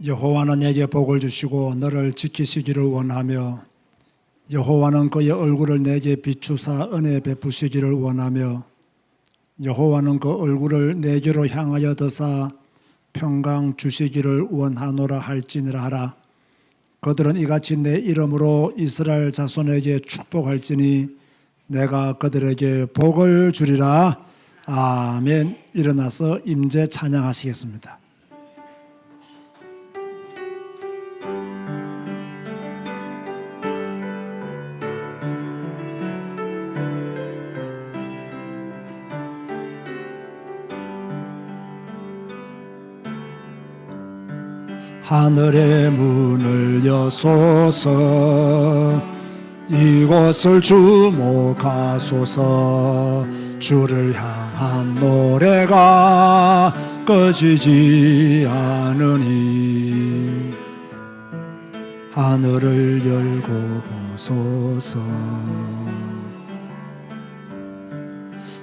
여호와는 내게 복을 주시고 너를 지키시기를 원하며 여호와는 그의 얼굴을 내게 비추사 은혜 베푸시기를 원하며 여호와는 그 얼굴을 내게로 향하여 드사 평강 주시기를 원하노라 할지니라 하라. 그들은 이같이 내 이름으로 이스라엘 자손에게 축복할지니 내가 그들에게 복을 주리라. 아멘. 일어나서 임재 찬양하시겠습니다. 하늘의 문을 여소서 이곳을 주목하소서. 주를 향한 노래가 꺼지지 않으니 하늘을 열고 보소서.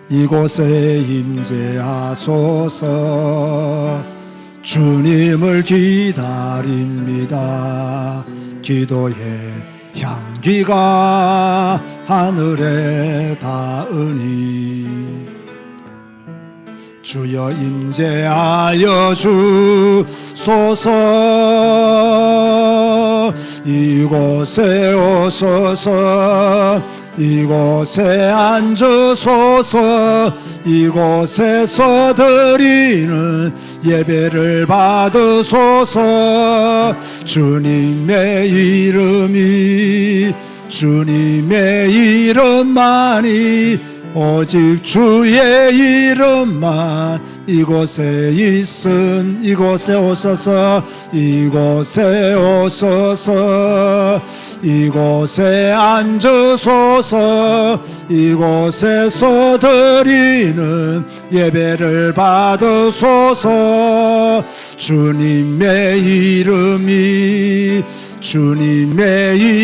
이곳에 임재하소서. 주님을 기다립니다. 기도의 향기가 하늘에 닿으니 주여 임재하여 주소서. 이곳에 오소서. 이곳에 앉으소서. 이곳에서 드리는 예배를 받으소서. 주님의 이름만이 오직 주의 이름만 이곳에 있음. 이곳에 오소서. 이곳에 오소서. 이곳에 앉으소서. 이곳에서 드리는 예배를 받으소서. 주님의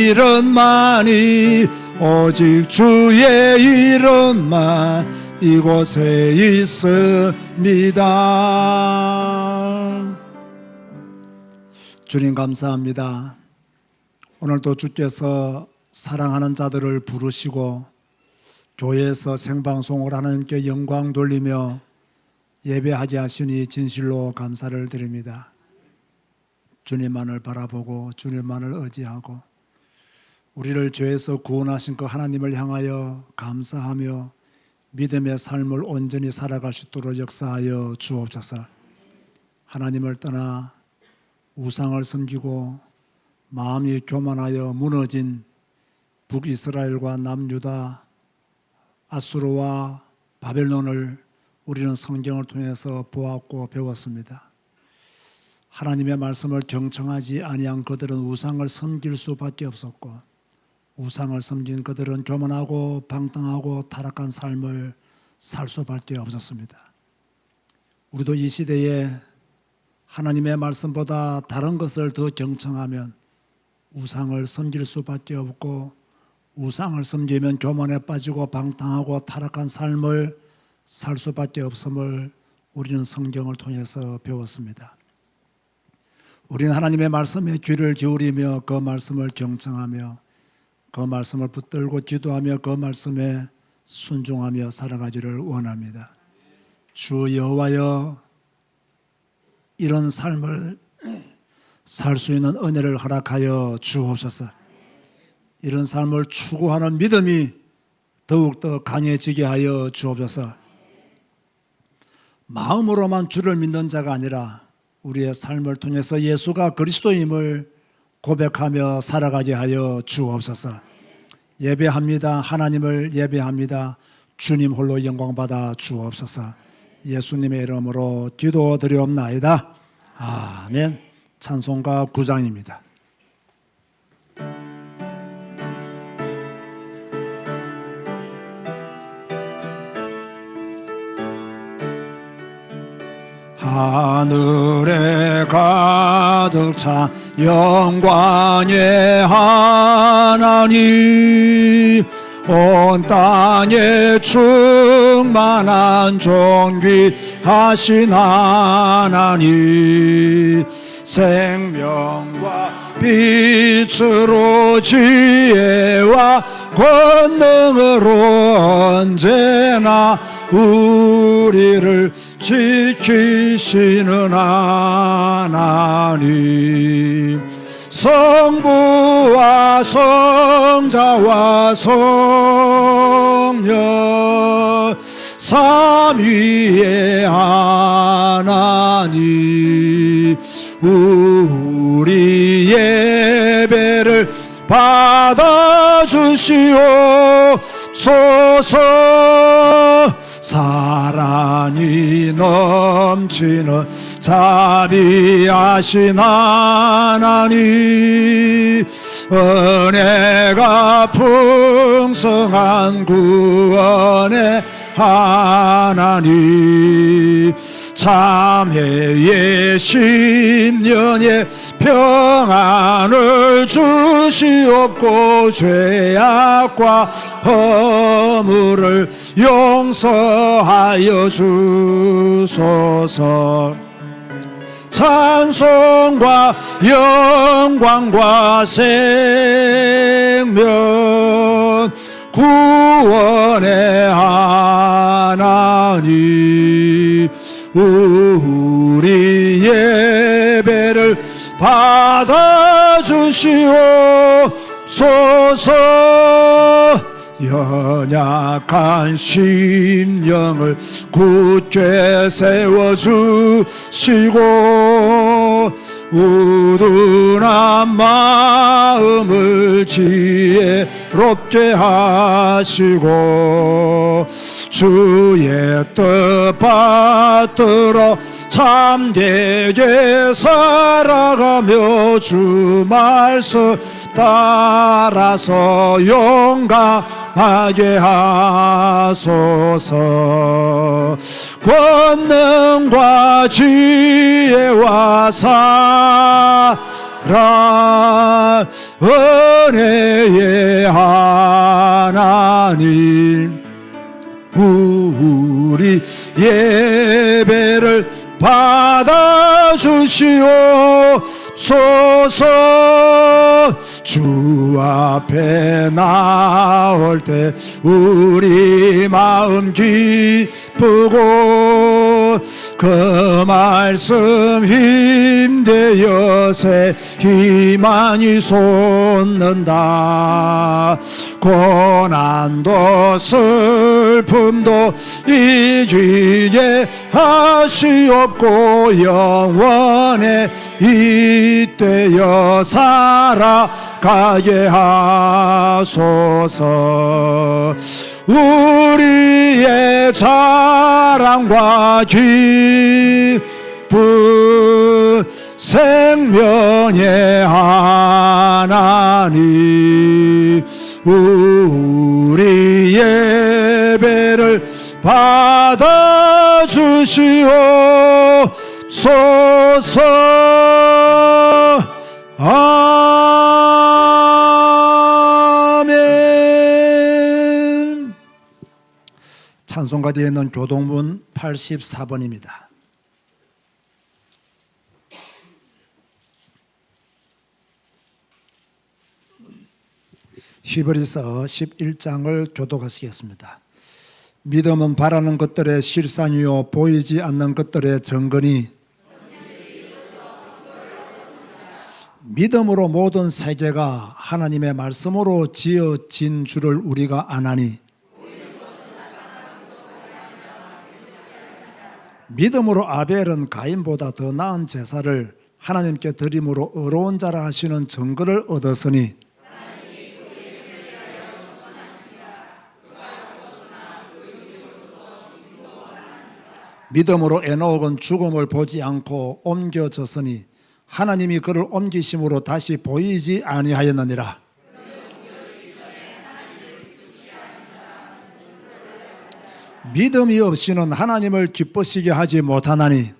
이름만이 오직 주의 이름만 이곳에 있습니다. 주님 감사합니다. 오늘도 주께서 사랑하는 자들을 부르시고 교회에서 생방송을 하나님께 영광 돌리며 예배하게 하시니 진실로 감사를 드립니다. 주님만을 바라보고 주님만을 의지하고 우리를 죄에서 구원하신 그 하나님을 향하여 감사하며 믿음의 삶을 온전히 살아갈 수 있도록 역사하여 주옵소서. 하나님을 떠나 우상을 섬기고 마음이 교만하여 무너진 북이스라엘과 남유다, 아수르와 바벨론을 우리는 성경을 통해서 보았고 배웠습니다. 하나님의 말씀을 경청하지 아니한 그들은 우상을 섬길 수밖에 없었고 우상을 섬긴 그들은 교만하고 방탕하고 타락한 삶을 살 수밖에 없었습니다. 우리도 이 시대에 하나님의 말씀보다 다른 것을 더 경청하면 우상을 섬길 수밖에 없고 우상을 섬기면 교만에 빠지고 방탕하고 타락한 삶을 살 수밖에 없음을 우리는 성경을 통해서 배웠습니다. 우리는 하나님의 말씀에 귀를 기울이며 그 말씀을 경청하며 그 말씀을 붙들고 기도하며 그 말씀에 순종하며 살아가기를 원합니다. 주 여호와여, 이런 삶을 살 수 있는 은혜를 허락하여 주옵소서. 이런 삶을 추구하는 믿음이 더욱더 강해지게 하여 주옵소서. 마음으로만 주를 믿는 자가 아니라 우리의 삶을 통해서 예수가 그리스도임을 고백하며 살아가게 하여 주옵소서. 예배합니다. 하나님을 예배합니다. 주님 홀로 영광받아 주옵소서. 예수님의 이름으로 기도드리옵나이다. 아멘. 찬송가 9장입니다. 하늘에 가득 찬 영광의 하나님, 온 땅에 충만한 존귀하신 하나님, 생명과 빛으로 지혜와 권능으로 언제나 우리를 지키시는 하나님, 성부와 성자와 성령 삼위의 하나님, 우리 예배를 받아주시옵소서. 사랑이 넘치는 자비하신 하나님, 은혜가 풍성한 구원의 하나님, 참회의 심년에 평안을 주시옵고 죄악과 허물을 용서하여 주소서. 찬송과 영광과 생명 구원의 하나님, 우리 예배를 받아주시옵소서. 연약한 심령을 굳게 세워주시고 우둔한 마음을 지혜롭게 하시고 주의 뜻 받들어 참되게 살아가며 주 말씀 따라서 용감하게 하소서. 권능과 지혜와 사랑 은혜의 하나님, 우리 예배를 받아주시옵소서. 주 앞에 나올 때 우리 마음 기쁘고 그 말씀 힘되어 새 희망이 솟는다. 고난도 슬픔도 이기게 하시옵고 영원에 이때여 살아가게 하소서. 우리의 자랑과 기쁨 생명의 하나님, 우리 예배를 받아주시옵소서. 아멘. 찬송가 뒤에 있는 교동문 84번입니다. 히브리서 11장을 교독하시겠습니다. 믿음은 바라는 것들의 실상이요 보이지 않는 것들의 증거니 믿음으로 모든 세계가 하나님의 말씀으로 지어진 줄을 우리가 아나니 믿음으로 아벨은 가인보다 더 나은 제사를 하나님께 드림으로 의로운 자라 하시는 증거를 얻었으니 믿음으로 에녹은 죽음을 보지 않고 옮겨졌으니 하나님이 그를 옮기심으로 다시 보이지 아니하였느니라. 믿음이 없이는 하나님을 기쁘시게 하지 못하나니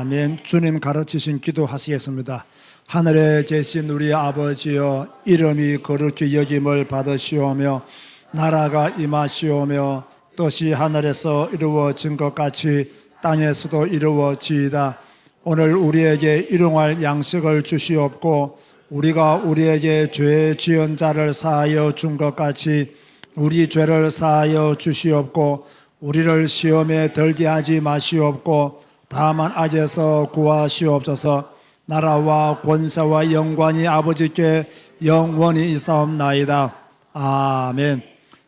아멘. 주님 가르치신 기도 하시겠습니다. 하늘에 계신 우리 아버지여, 이름이 거룩히 여김을 받으시오며 나라가 임하시오며 뜻이 하늘에서 이루어진 것 같이 땅에서도 이루어지이다. 오늘 우리에게 일용할 양식을 주시옵고 우리가 우리에게 죄 지은 자를 사하여 준 것 같이 우리 죄를 사하여 주시옵고 우리를 시험에 들게 하지 마시옵고 다만 악에서 구하시옵소서. 나라와 권세와 영광이 아버지께 영원히 있사옵나이다. 아멘.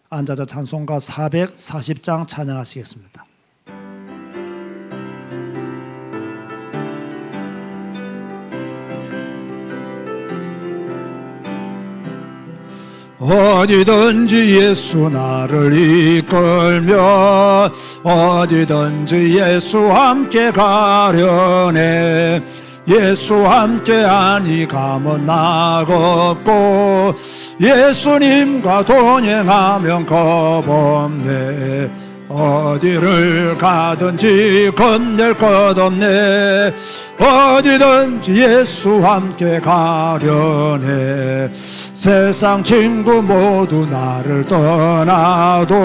앉아서 찬송가 440장 찬양하시겠습니다. 어디든지 예수 나를 이끌며 어디든지 예수 함께 가려네. 예수 함께 하니 감은 나겁고 예수님과 동행하면 겁없네. 어디를 가든지 겁낼 것 없네. 어디든지 예수 함께 가려네. 세상 친구 모두 나를 떠나도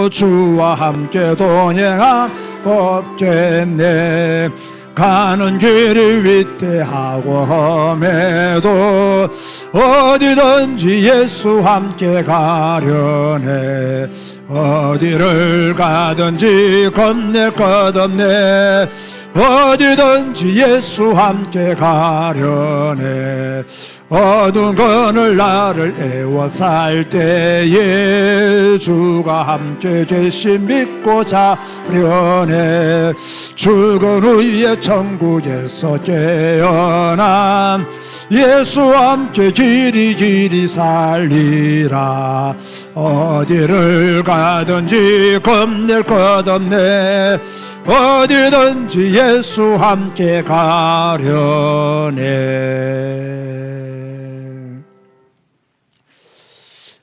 주와 함께 동행함 없겠네. 가는 길이 위태하고 험해도 어디든지 예수 함께 가려네. 어디를 가든지 겁낼 것 없네. 어디든지 예수 함께 가려네. 어두운 그늘 나를 애워살 때에 주가 함께 계신 믿고 자려네. 죽은 후에 천국에서 깨어난 예수 함께 길이 살리라. 어디를 가든지 겁낼 것 없네. 어디든지 예수 함께 가려네.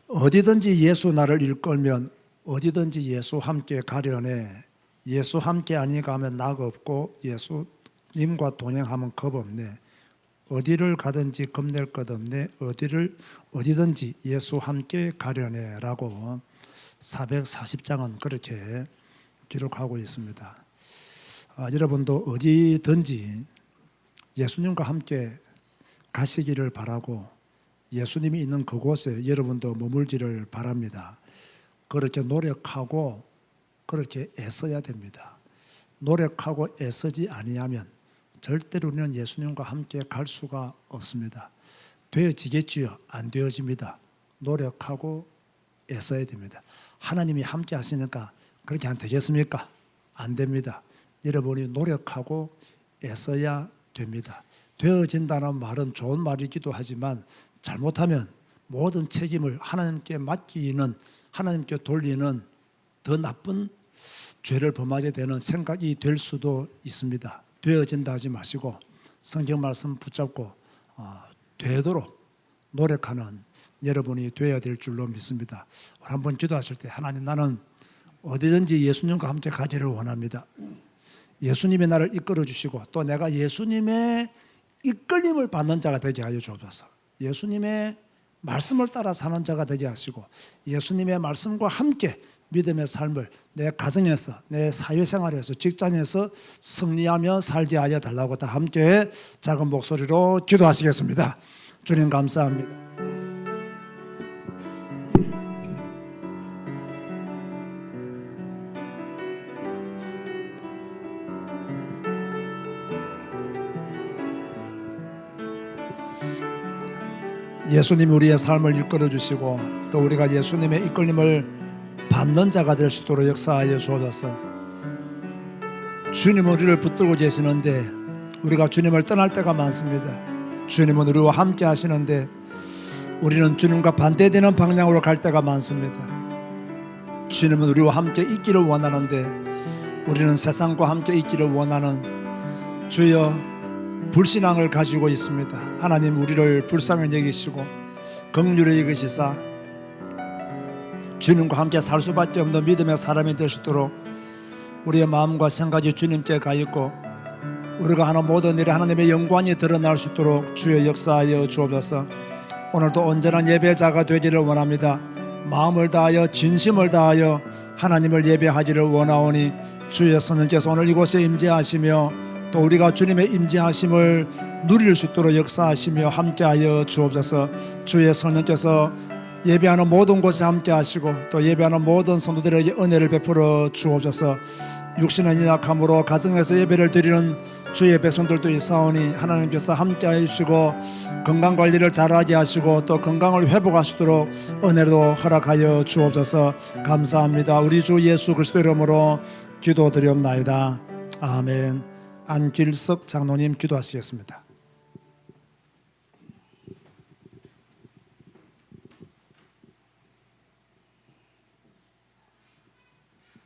어디든지 예수 나를 일끌면 어디든지 예수 함께 가려네. 예수 함께 아니 가면 낙 없고 예수님과 동행하면 겁 없네. 어디를 가든지 겁낼 것 없네. 어디든지 예수 함께 가려네 라고 440장은 그렇게 기록하고 있습니다. 여러분도 어디든지 예수님과 함께 가시기를 바라고 예수님이 있는 그곳에 여러분도 머물기를 바랍니다. 그렇게 노력하고 그렇게 애써야 됩니다. 노력하고 애쓰지 아니하면 절대로 우리는 예수님과 함께 갈 수가 없습니다. 되어지겠지요? 안 되어집니다. 노력하고 애써야 됩니다. 하나님이 함께 하시니까 그렇게 안 되겠습니까? 안 됩니다. 여러분이 노력하고 애써야 됩니다. 되어진다는 말은 좋은 말이기도 하지만 잘못하면 모든 책임을 하나님께 맡기는, 하나님께 돌리는 더 나쁜 죄를 범하게 되는 생각이 될 수도 있습니다. 되어진다 하지 마시고 성경 말씀 붙잡고 되도록 노력하는 여러분이 되어야 될 줄로 믿습니다. 한번 기도하실 때 하나님, 나는 어디든지 예수님과 함께 가기를 원합니다. 예수님이 나를 이끌어 주시고 또 내가 예수님의 이끌림을 받는 자가 되게 하여 주옵소서. 예수님의 말씀을 따라 사는 자가 되게 하시고 예수님의 말씀과 함께 믿음의 삶을 내 가정에서, 내 사회생활에서, 직장에서 승리하며 살게 하여 달라고 다 함께 작은 목소리로 기도하시겠습니다. 주님 감사합니다. 예수님 우리의 삶을 이끌어 주시고 또 우리가 예수님의 이끌림을 받는 자가 될 수 있도록 역사하여 주옵소서. 주님은 우리를 붙들고 계시는데 우리가 주님을 떠날 때가 많습니다. 주님은 우리와 함께 하시는데 우리는 주님과 반대되는 방향으로 갈 때가 많습니다. 주님은 우리와 함께 있기를 원하는데 우리는 세상과 함께 있기를 원하는 주여 불신앙을 가지고 있습니다. 하나님 우리를 불쌍히 여기시고 긍휼히 여기시사 주님과 함께 살 수밖에 없는 믿음의 사람이 될 수 있도록 우리의 마음과 생각이 주님께 가 있고 우리가 하는 모든 일에 하나님의 영광이 드러날 수 있도록 주의 역사하여 주옵소서. 오늘도 온전한 예배자가 되기를 원합니다. 마음을 다하여 진심을 다하여 하나님을 예배하기를 원하오니 주의 성령께서 오늘 이곳에 임재하시며 또 우리가 주님의 임재하심을 누릴 수 있도록 역사하시며 함께하여 주옵소서. 주의 성령께서 예배하는 모든 곳에 함께하시고 또 예배하는 모든 성도들에게 은혜를 베풀어 주옵소서. 육신의 연약함으로 가정에서 예배를 드리는 주의 백성들도 있사오니 하나님께서 함께하여 주시고 건강관리를 잘하게 하시고 또 건강을 회복하시도록 은혜도 허락하여 주옵소서. 감사합니다. 우리 주 예수 그리스도 이름으로 기도드리옵나이다. 아멘. 안길석 장로님 기도하시겠습니다.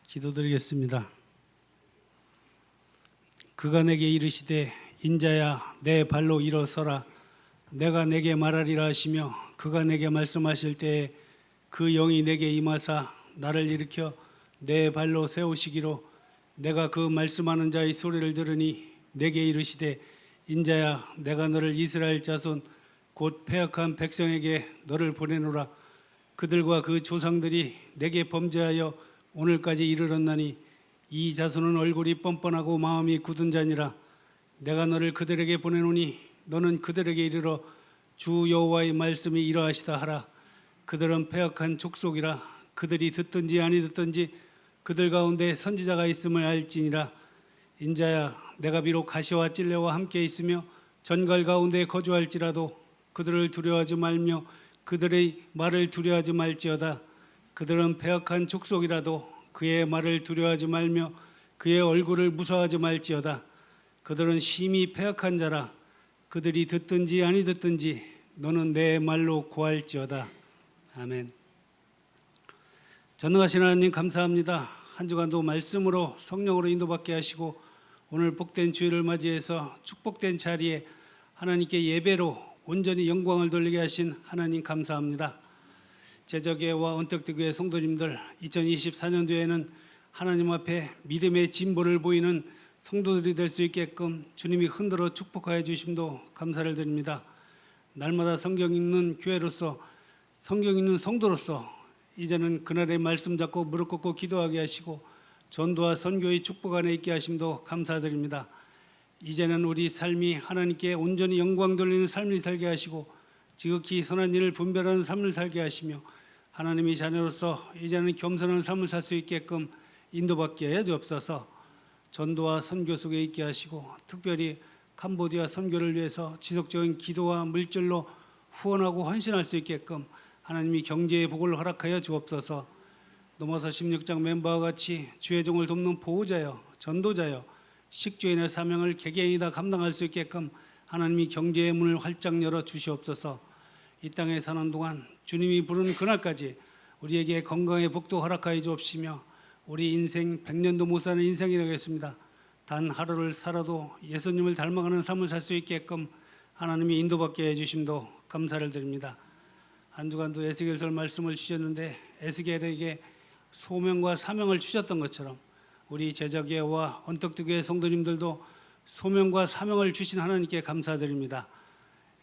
기도드리겠습니다. 그가 내게 이르시되 인자야 내 발로 일어서라 내가 내게 말하리라 하시며 그가 내게 말씀하실 때에 그 영이 내게 임하사 나를 일으켜 내 발로 세우시기로 내가 그 말씀하는 자의 소리를 들으니 내게 이르시되 인자야 내가 너를 이스라엘 자손 곧 패역한 백성에게 너를 보내노라. 그들과 그 조상들이 내게 범죄하여 오늘까지 이르렀나니 이 자손은 얼굴이 뻔뻔하고 마음이 굳은 자니라. 내가 너를 그들에게 보내노니 너는 그들에게 이르러 주 여호와의 말씀이 이러하시다 하라. 그들은 패역한 족속이라. 그들이 듣든지 아니 듣든지 그들 가운데 선지자가 있음을 알지니라. 인자야 내가 비록 가시와 찔레와 함께 있으며 전갈 가운데 거주할지라도 그들을 두려워하지 말며 그들의 말을 두려워하지 말지어다. 그들은 패역한 족속이라도 그의 말을 두려워하지 말며 그의 얼굴을 무서워하지 말지어다. 그들은 심히 패역한 자라. 그들이 듣든지 아니 듣든지 너는 내 말로 구할지어다. 아멘. 전능하신 하나님 감사합니다. 한 주간도 말씀으로 성령으로 인도받게 하시고 오늘 복된 주일을 맞이해서 축복된 자리에 하나님께 예배로 온전히 영광을 돌리게 하신 하나님 감사합니다. 제적교회와 언택트교회 성도님들 2024년도에는 하나님 앞에 믿음의 진보를 보이는 성도들이 될 수 있게끔 주님이 흔들어 축복하여 주심도 감사를 드립니다. 날마다 성경 읽는 교회로서 성경 읽는 성도로서 이제는 그날의 말씀 잡고 무릎 꿇고 기도하게 하시고 전도와 선교의 축복 안에 있게 하심도 감사드립니다. 이제는 우리 삶이 하나님께 온전히 영광 돌리는 삶을 살게 하시고 지극히 선한 일을 분별하는 삶을 살게 하시며 하나님의 자녀로서 이제는 겸손한 삶을 살 수 있게끔 인도받게 하여 주옵소서. 전도와 선교 속에 있게 하시고 특별히 캄보디아 선교를 위해서 지속적인 기도와 물질로 후원하고 헌신할 수 있게끔 하나님이 경제의 복을 허락하여 주옵소서. 노마서 16장 멤버와 같이 주의 종을 돕는 보호자여 전도자여 식주인의 사명을 개개인이 다 감당할 수 있게끔 하나님이 경제의 문을 활짝 열어 주시옵소서. 이 땅에 사는 동안 주님이 부르는 그날까지 우리에게 건강의 복도 허락하여 주옵시며 우리 인생 100년도 못 사는 인생이라고 했습니다. 단 하루를 살아도 예수님을 닮아가는 삶을 살 수 있게끔 하나님이 인도받게 해주심도 감사를 드립니다. 한 주간도 에스겔서 말씀을 주셨는데 에스겔에게 소명과 사명을 주셨던 것처럼 우리 제자교회와 언택트교회 성도님들도 소명과 사명을 주신 하나님께 감사드립니다.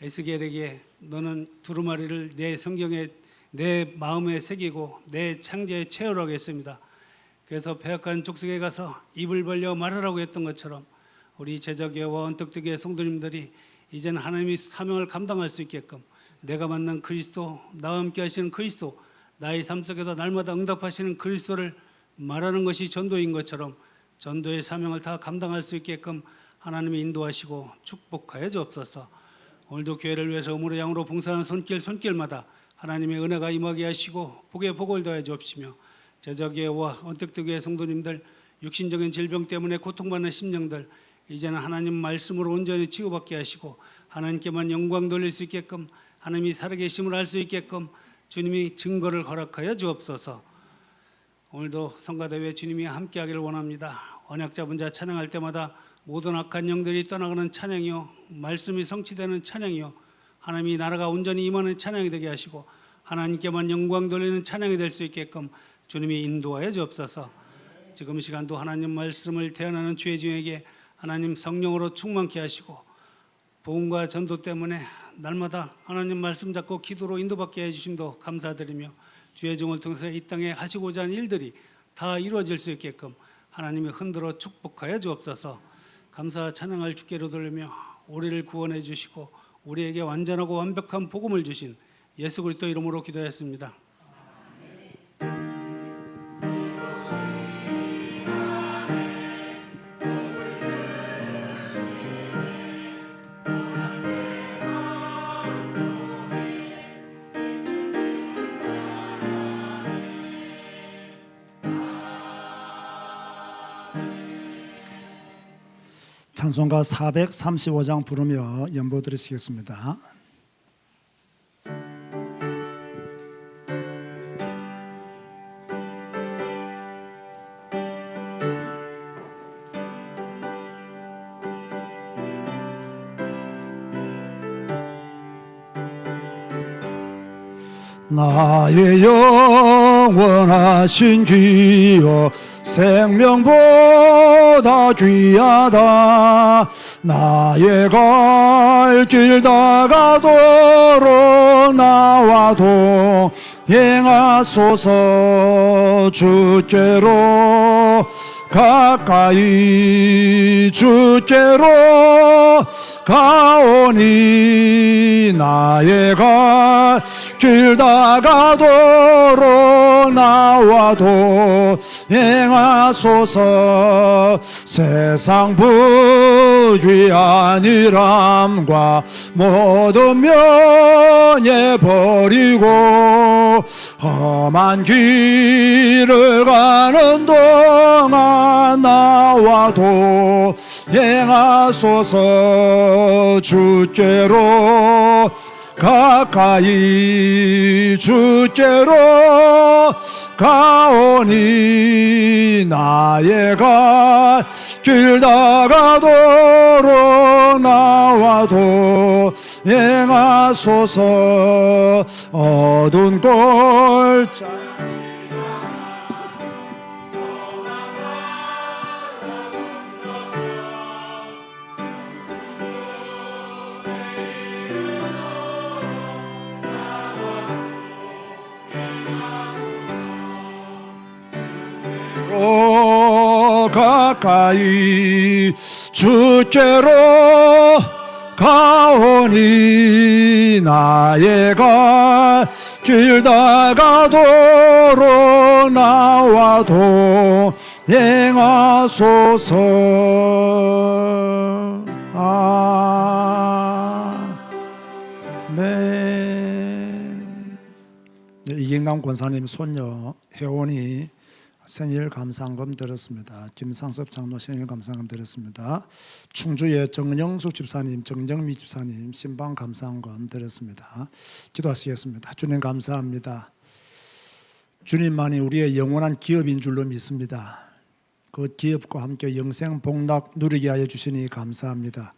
에스겔에게 너는 두루마리를 내 성경에 내 마음에 새기고 내 창자에 채우라고 했습니다. 그래서 패역한 족속에 가서 입을 벌려 말하라고 했던 것처럼 우리 제자교회와 언택트교회 성도님들이 이제는 하나님의 사명을 감당할 수 있게끔 내가 만난 그리스도, 나와 함께 하시는 그리스도, 나의 삶 속에서 날마다 응답하시는 그리스도를 말하는 것이 전도인 것처럼 전도의 사명을 다 감당할 수 있게끔 하나님이 인도하시고 축복하여 주옵소서. 오늘도 교회를 위해서 음으로 양으로 봉사하는 손길마다 하나님의 은혜가 임하게 하시고 복의 복을 더해 주옵시며 제자교회와 언택트교회 성도님들 육신적인 질병 때문에 고통받는 심령들 이제는 하나님 말씀으로 온전히 치유받게 하시고 하나님께만 영광 돌릴 수 있게끔 하나님이 살아계심을 알 수 있게끔 주님이 증거를 허락하여 주옵소서. 오늘도 성가대회 주님이 함께하기를 원합니다. 언약 잡은 자 찬양할 때마다 모든 악한 영들이 떠나가는 찬양이요 말씀이 성취되는 찬양이요 하나님이 나라가 온전히 임하는 찬양이 되게 하시고 하나님께만 영광 돌리는 찬양이 될 수 있게끔 주님이 인도하여 주옵소서. 지금 이 시간도 하나님 말씀을 대언하는 주의 종에게 하나님 성령으로 충만케 하시고 복음과 전도 때문에 날마다 하나님 말씀 잡고 기도로 인도받게 해주심도 감사드리며 주의 종을 통해서 이 땅에 하시고자 하는 일들이 다 이루어질 수 있게끔 하나님이 흔들어 축복하여 주옵소서. 감사 찬양할 주께로 돌리며 우리를 구원해 주시고 우리에게 완전하고 완벽한 복음을 주신 예수 그리스도 이름으로 기도했습니다. 찬송가 435장 부르며 연보 드리시겠습니다. 나의 영원하신 주여 생명보다 귀하다. 나의 갈 길 다가도록 나와도 행하소서. 주께로 가까이 주께로 가오니 나의 갈 길 다가도록 나와도 행하소서. 세상 부귀한 일함과 모든 면해버리고 험한 길을 가는 동안 나와도 행하소서. 주께로 가까이 주께로 가오니 나의 갈 길 다가도록 나와도 행하소서. 어두운 골짜 가까이 주께로 가오니 나의 갈 길 다가도록 나와도 행하소서. 아멘. 이경남 권사님 손녀 혜원이 생일 감사금 드렸습니다. 김상섭 장로 생일 감사금 드렸습니다. 충주의 정영숙 집사님, 정정미 집사님 신방 감사금 드렸습니다. 기도하시겠습니다. 주님 감사합니다. 주님만이 우리의 영원한 기업인 줄로 믿습니다. 그 기업과 함께 영생 복락 누리게 하여 주시니 감사합니다.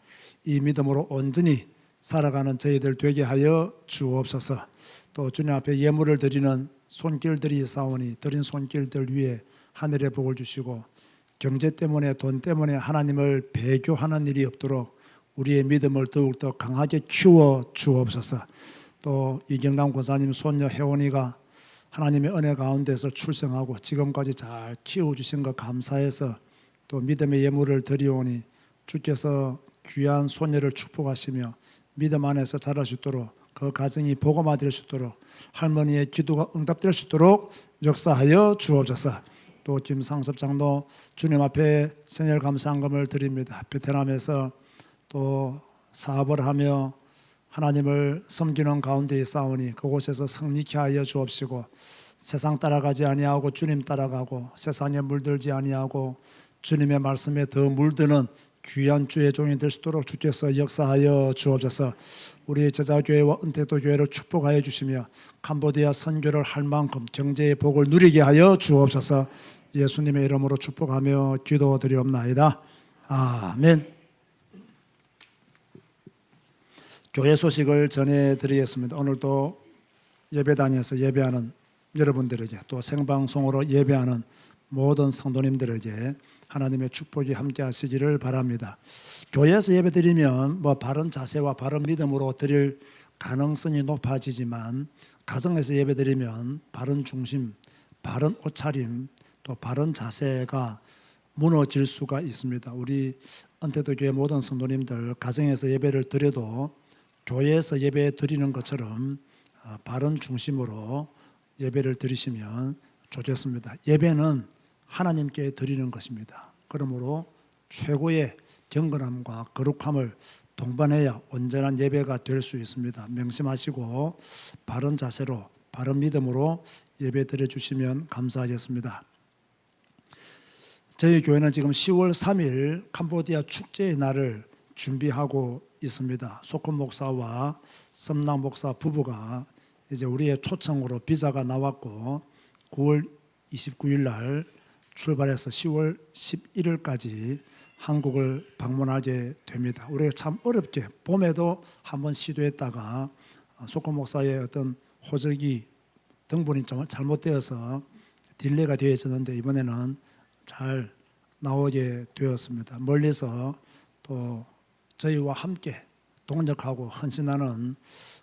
이 믿음으로 온전히 살아가는 저희들 되게 하여 주옵소서. 또 주님 앞에 예물을 드리는 손길들이 싸우니 드린 손길들 위에 하늘의 복을 주시고 경제 때문에 돈 때문에 하나님을 배교하는 일이 없도록 우리의 믿음을 더욱더 강하게 키워 주옵소서. 또 이경남 권사님 손녀 혜원이가 하나님의 은혜 가운데서 출생하고 지금까지 잘 키워주신 것 감사해서 또 믿음의 예물을 드리오니 주께서 귀한 손녀를 축복하시며 믿음 안에서 자랄 수 있도록 그 가정이 복음화될 수 있도록 할머니의 기도가 응답될 수 있도록 역사하여 주옵소서. 또 김상섭 장로 주님 앞에 생일 감사한금을 드립니다. 베트남에서 또 사업을 하며 하나님을 섬기는 가운데 있사오니 그곳에서 승리케 하여 주옵시고 세상 따라가지 아니하고 주님 따라가고 세상에 물들지 아니하고 주님의 말씀에 더 물드는 귀한 주의 종이 될 수 있도록 주께서 역사하여 주옵소서. 우리 제자교회와 은퇴도 교회를 축복하여 주시며 캄보디아 선교를 할 만큼 경제의 복을 누리게 하여 주옵소서. 예수님의 이름으로 축복하며 기도드리옵나이다. 아멘. 교회 소식을 전해드리겠습니다. 오늘도 예배당에서 예배하는 여러분들에게 또 생방송으로 예배하는 모든 성도님들에게 하나님의 축복이 함께 하시기를 바랍니다. 교회에서 예배드리면 바른 자세와 바른 믿음으로 드릴 가능성이 높아지지만 가정에서 예배드리면 바른 중심, 바른 옷차림, 또 바른 자세가 무너질 수가 있습니다. 우리 언택트 교회 모든 성도님들 가정에서 예배를 드려도 교회에서 예배 드리는 것처럼 바른 중심으로 예배를 드리시면 좋겠습니다. 예배는 하나님께 드리는 것입니다. 그러므로 최고의 경건함과 거룩함을 동반해야 온전한 예배가 될 수 있습니다. 명심하시고 바른 자세로 바른 믿음으로 예배 드려주시면 감사하겠습니다. 저희 교회는 지금 10월 3일 캄보디아 축제의 날을 준비하고 있습니다. 소큰 목사와 썸낭 목사 부부가 이제 우리의 초청으로 비자가 나왔고 9월 29일 날 출발해서 10월 11일까지 한국을 방문하게 됩니다. 우리가 참 어렵게 봄에도 한번 시도했다가 소큰 목사의 어떤 호적이 등본이 좀 잘못되어서 딜레이가 되어 있었는데 이번에는 잘 나오게 되었습니다. 멀리서 또 저희와 함께 동력하고 헌신하는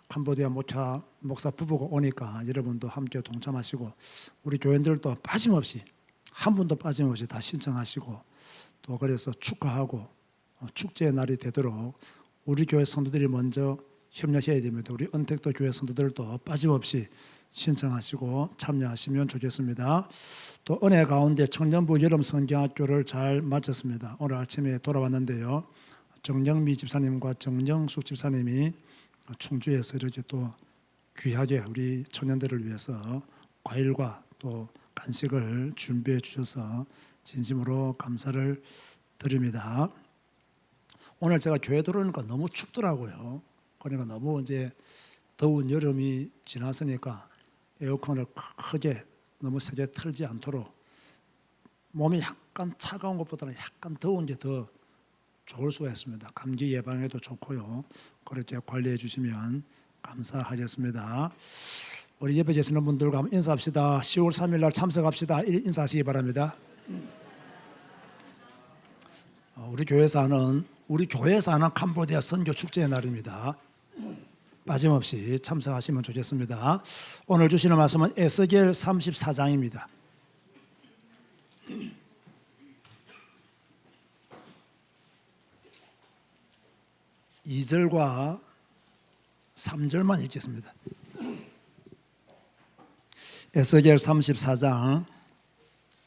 캄보디아 목사 부부가 오니까 여러분도 함께 동참하시고 우리 교인들도 빠짐없이 한 분도 빠짐없이 다 신청하시고 또 그래서 축하하고 축제의 날이 되도록 우리 교회 성도들이 먼저 협력해야 됩니다. 우리 언택트 교회 성도들도 빠짐없이 신청하시고 참여하시면 좋겠습니다. 또 은혜 가운데 청년부 여름 성경학교를 잘 마쳤습니다. 오늘 아침에 돌아왔는데요. 정영미 집사님과 정영숙 집사님이 충주에서 이렇게 또 귀하게 우리 청년들을 위해서 과일과 또 간식을 준비해 주셔서 진심으로 감사를 드립니다. 오늘 제가 교회 들어오니까 너무 춥더라고요. 그러니까 너무 이제 더운 여름이 지났으니까 에어컨을 크게 너무 세게 틀지 않도록 몸이 약간 차가운 것보다는 약간 더운 게 더 좋을 수가 있습니다. 감기 예방에도 좋고요. 그렇게 관리해 주시면 감사하겠습니다. 우리 예배 계시는 분들과 한번 인사합시다. 10월 3일 날 참석합시다. 인사하시기 바랍니다. 우리 교회에서 하는 캄보디아 선교 축제의 날입니다. 빠짐없이 참석하시면 좋겠습니다. 오늘 주시는 말씀은 에스겔 34장입니다. 2절과 3절만 읽겠습니다. 에스겔 34장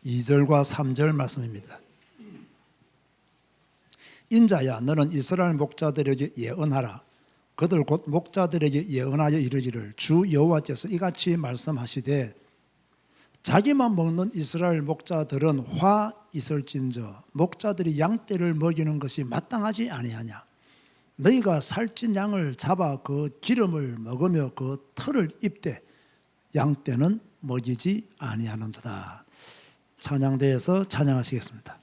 2절과 3절 말씀입니다. 인자야, 너는 이스라엘 목자들에게 예언하라. 그들 곧 목자들에게 예언하여 이르기를 주 여호와께서 이같이 말씀하시되 자기만 먹는 이스라엘 목자들은 화 있을진저 목자들이 양떼를 먹이는 것이 마땅하지 아니하냐. 너희가 살찐 양을 잡아 그 기름을 먹으며 그 털을 입되 양떼는 먹이지 아니하는도다. 찬양대에서 찬양하시겠습니다.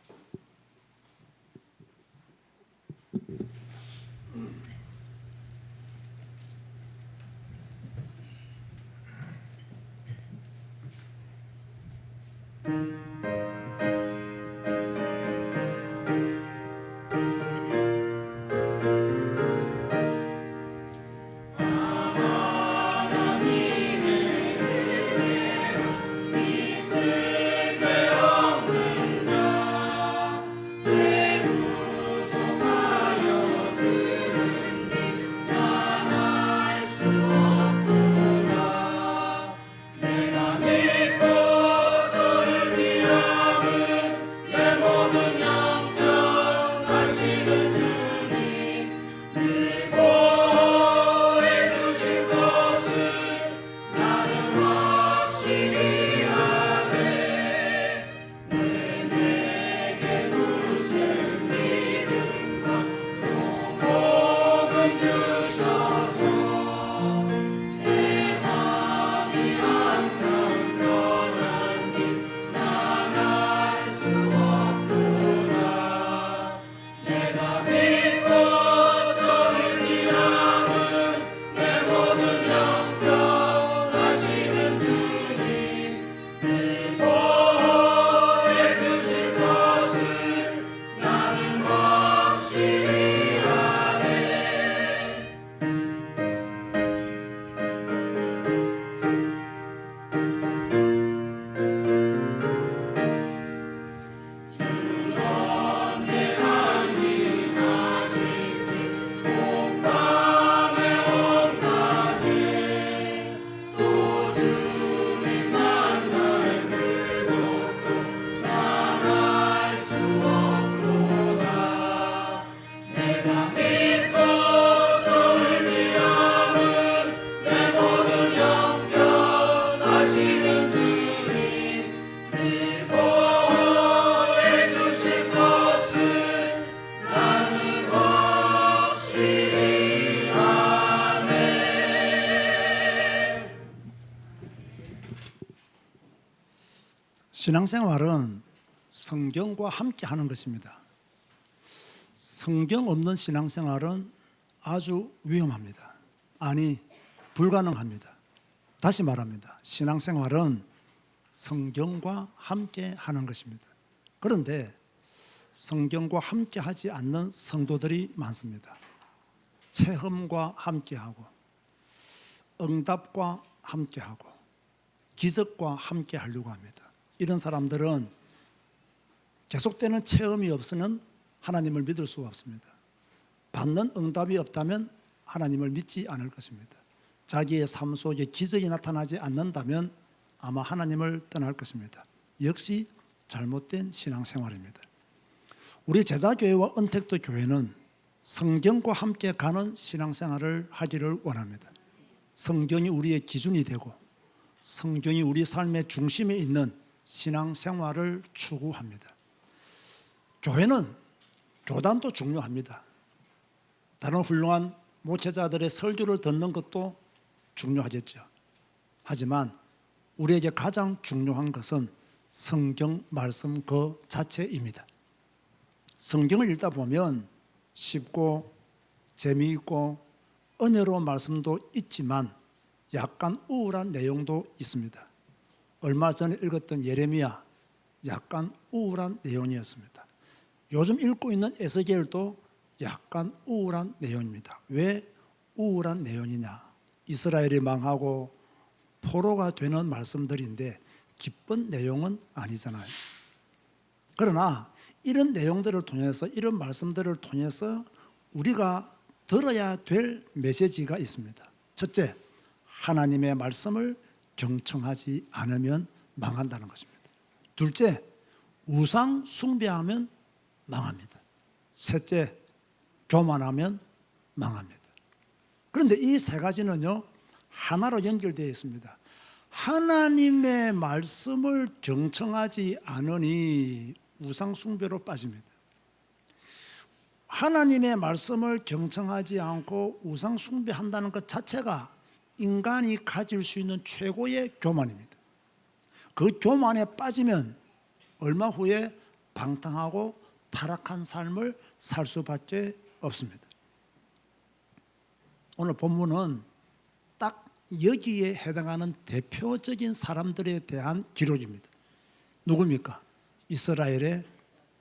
신앙생활은 성경과 함께 하는 것입니다. 성경 없는 신앙생활은 아주 위험합니다. 아니, 불가능합니다. 다시 말합니다. 신앙생활은 성경과 함께 하는 것입니다. 그런데 성경과 함께 하지 않는 성도들이 많습니다. 체험과 함께하고, 응답과 함께하고, 기적과 함께 하려고 합니다. 이런 사람들은 계속되는 체험이 없으면 하나님을 믿을 수가 없습니다. 받는 응답이 없다면 하나님을 믿지 않을 것입니다. 자기의 삶 속에 기적이 나타나지 않는다면 아마 하나님을 떠날 것입니다. 역시 잘못된 신앙생활입니다. 우리 제자교회와 은택도 교회는 성경과 함께 가는 신앙생활을 하기를 원합니다. 성경이 우리의 기준이 되고 성경이 우리 삶의 중심에 있는 신앙생활을 추구합니다. 교회는 교단도 중요합니다. 다른 훌륭한 목회자들의 설교를 듣는 것도 중요하겠죠. 하지만 우리에게 가장 중요한 것은 성경 말씀 그 자체입니다. 성경을 읽다 보면 쉽고 재미있고 은혜로운 말씀도 있지만 약간 우울한 내용도 있습니다. 얼마 전에 읽었던 예레미야, 약간 우울한 내용이었습니다. 요즘 읽고 있는 에스겔도 약간 우울한 내용입니다. 왜 우울한 내용이냐? 이스라엘이 망하고 포로가 되는 말씀들인데 기쁜 내용은 아니잖아요. 그러나 이런 내용들을 통해서, 이런 말씀들을 통해서 우리가 들어야 될 메시지가 있습니다. 첫째, 하나님의 말씀을 경청하지 않으면 망한다는 것입니다. 둘째, 우상 숭배하면 망합니다. 셋째, 교만하면 망합니다. 그런데 이 세 가지는요, 하나로 연결되어 있습니다. 하나님의 말씀을 경청하지 않으니 우상 숭배로 빠집니다. 하나님의 말씀을 경청하지 않고 우상 숭배한다는 것 자체가 인간이 가질 수 있는 최고의 교만입니다. 그 교만에 빠지면 얼마 후에 방탕하고 타락한 삶을 살 수밖에 없습니다. 오늘 본문은 딱 여기에 해당하는 대표적인 사람들에 대한 기록입니다. 누굽니까? 이스라엘의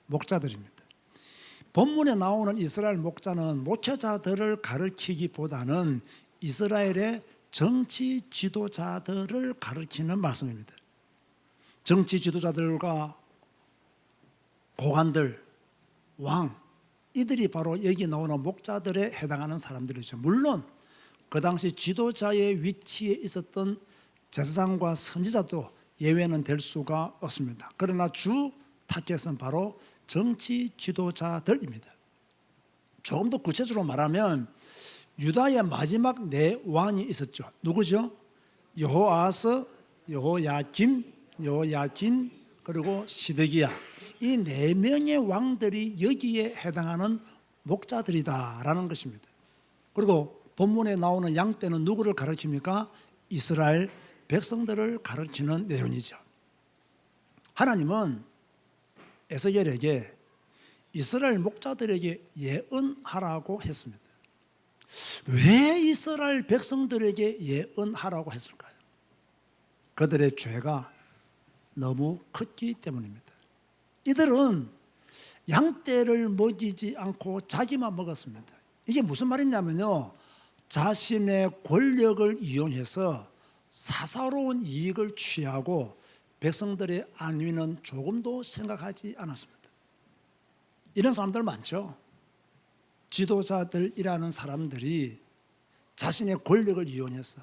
목자들입니다. 본문에 나오는 이스라엘 목자는 목회자들을 가르치기보다는 이스라엘의 정치 지도자들을 가르치는 말씀입니다. 정치 지도자들과 고관들, 왕, 이들이 바로 여기 나오는 목자들에 해당하는 사람들이죠. 물론 그 당시 지도자의 위치에 있었던 제사장과 선지자도 예외는 될 수가 없습니다. 그러나 주 타겟은 바로 정치 지도자들입니다. 조금 더 구체적으로 말하면 유다의 마지막 네 왕이 있었죠. 누구죠? 여호아스, 여호야김, 여호야긴, 그리고 시드기야. 이 네 명의 왕들이 여기에 해당하는 목자들이다라는 것입니다. 그리고 본문에 나오는 양떼는 누구를 가르칩니까? 이스라엘 백성들을 가르치는 내용이죠. 하나님은 에스겔에게 이스라엘 목자들에게 예언하라고 했습니다. 왜 이스라엘 백성들에게 예언하라고 했을까요? 그들의 죄가 너무 컸기 때문입니다. 이들은 양떼를 먹이지 않고 자기만 먹었습니다. 이게 무슨 말이냐면요, 자신의 권력을 이용해서 사사로운 이익을 취하고 백성들의 안위는 조금도 생각하지 않았습니다. 이런 사람들 많죠. 지도자들이라는 사람들이 자신의 권력을 이용해서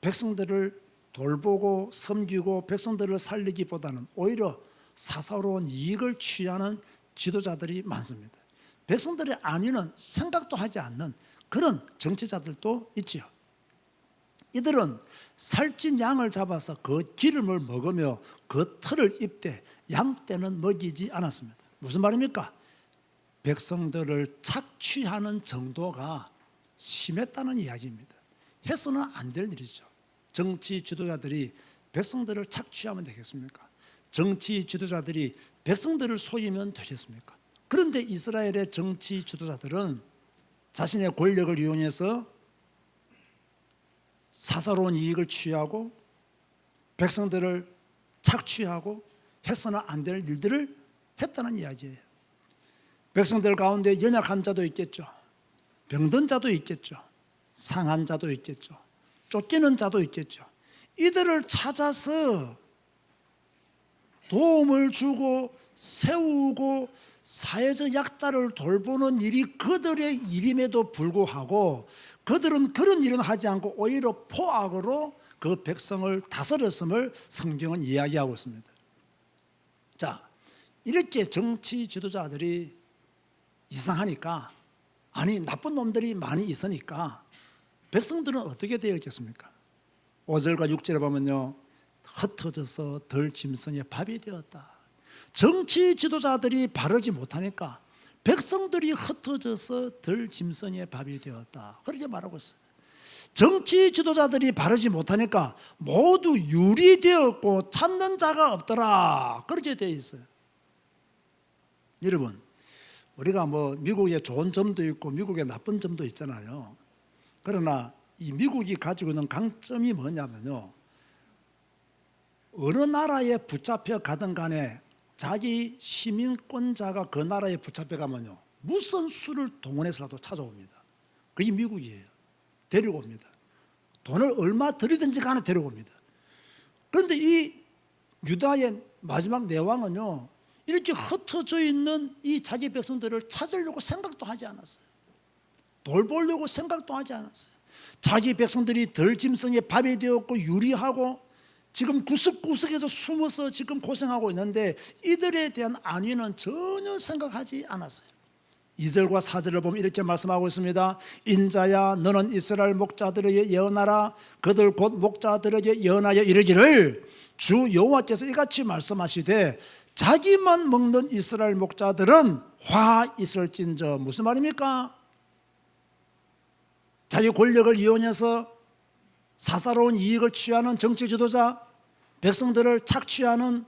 백성들을 돌보고 섬기고 백성들을 살리기보다는 오히려 사사로운 이익을 취하는 지도자들이 많습니다. 백성들의 안위는 생각도 하지 않는 그런 정치자들도 있지요. 이들은 살찐 양을 잡아서 그 기름을 먹으며 그 털을 입되 양떼는 먹이지 않았습니다. 무슨 말입니까? 백성들을 착취하는 정도가 심했다는 이야기입니다. 해서는 안 될 일이죠. 정치 지도자들이 백성들을 착취하면 되겠습니까? 정치 지도자들이 백성들을 속이면 되겠습니까? 그런데 이스라엘의 정치 지도자들은 자신의 권력을 이용해서 사사로운 이익을 취하고 백성들을 착취하고 해서는 안 될 일들을 했다는 이야기예요. 백성들 가운데 연약한 자도 있겠죠. 병든 자도 있겠죠. 상한 자도 있겠죠. 쫓기는 자도 있겠죠. 이들을 찾아서 도움을 주고 세우고 사회적 약자를 돌보는 일이 그들의 일임에도 불구하고 그들은 그런 일은 하지 않고 오히려 포악으로 그 백성을 다스렸음을 성경은 이야기하고 있습니다. 자, 이렇게 정치 지도자들이 이상하니까, 아니 나쁜 놈들이 많이 있으니까 백성들은 어떻게 되었겠습니까? 5절과 6절에 보면요, 흩어져서 덜 짐승의 밥이 되었다. 정치 지도자들이 바르지 못하니까 백성들이 흩어져서 덜 짐승의 밥이 되었다. 그렇게 말하고 있어요. 정치 지도자들이 바르지 못하니까 모두 유리되었고 찾는 자가 없더라. 그렇게 되어 있어요. 여러분, 우리가 뭐 미국에 좋은 점도 있고 미국에 나쁜 점도 있잖아요. 그러나 이 미국이 가지고 있는 강점이 뭐냐면요, 어느 나라에 붙잡혀 가든 간에 자기 시민권자가 그 나라에 붙잡혀 가면요, 무슨 수를 동원해서라도 찾아옵니다. 그게 미국이에요. 데리고 옵니다. 돈을 얼마 들이든지 간에 데리고 옵니다. 그런데 이 유다의 마지막 내왕은요, 이렇게 흩어져 있는 이 자기 백성들을 찾으려고 생각도 하지 않았어요. 돌보려고 생각도 하지 않았어요. 자기 백성들이 덜 짐승의 밥이 되었고 유리하고 지금 구석구석에서 숨어서 지금 고생하고 있는데 이들에 대한 안위는 전혀 생각하지 않았어요. 2절과 4절을 보면 이렇게 말씀하고 있습니다. 인자야, 너는 이스라엘 목자들에게 예언하라. 그들 곧 목자들에게 예언하여 이르기를, 주 여호와께서 이같이 말씀하시되 자기만 먹는 이스라엘 목자들은 화 있을진저. 무슨 말입니까? 자기 권력을 이용해서 사사로운 이익을 취하는 정치 지도자, 백성들을 착취하는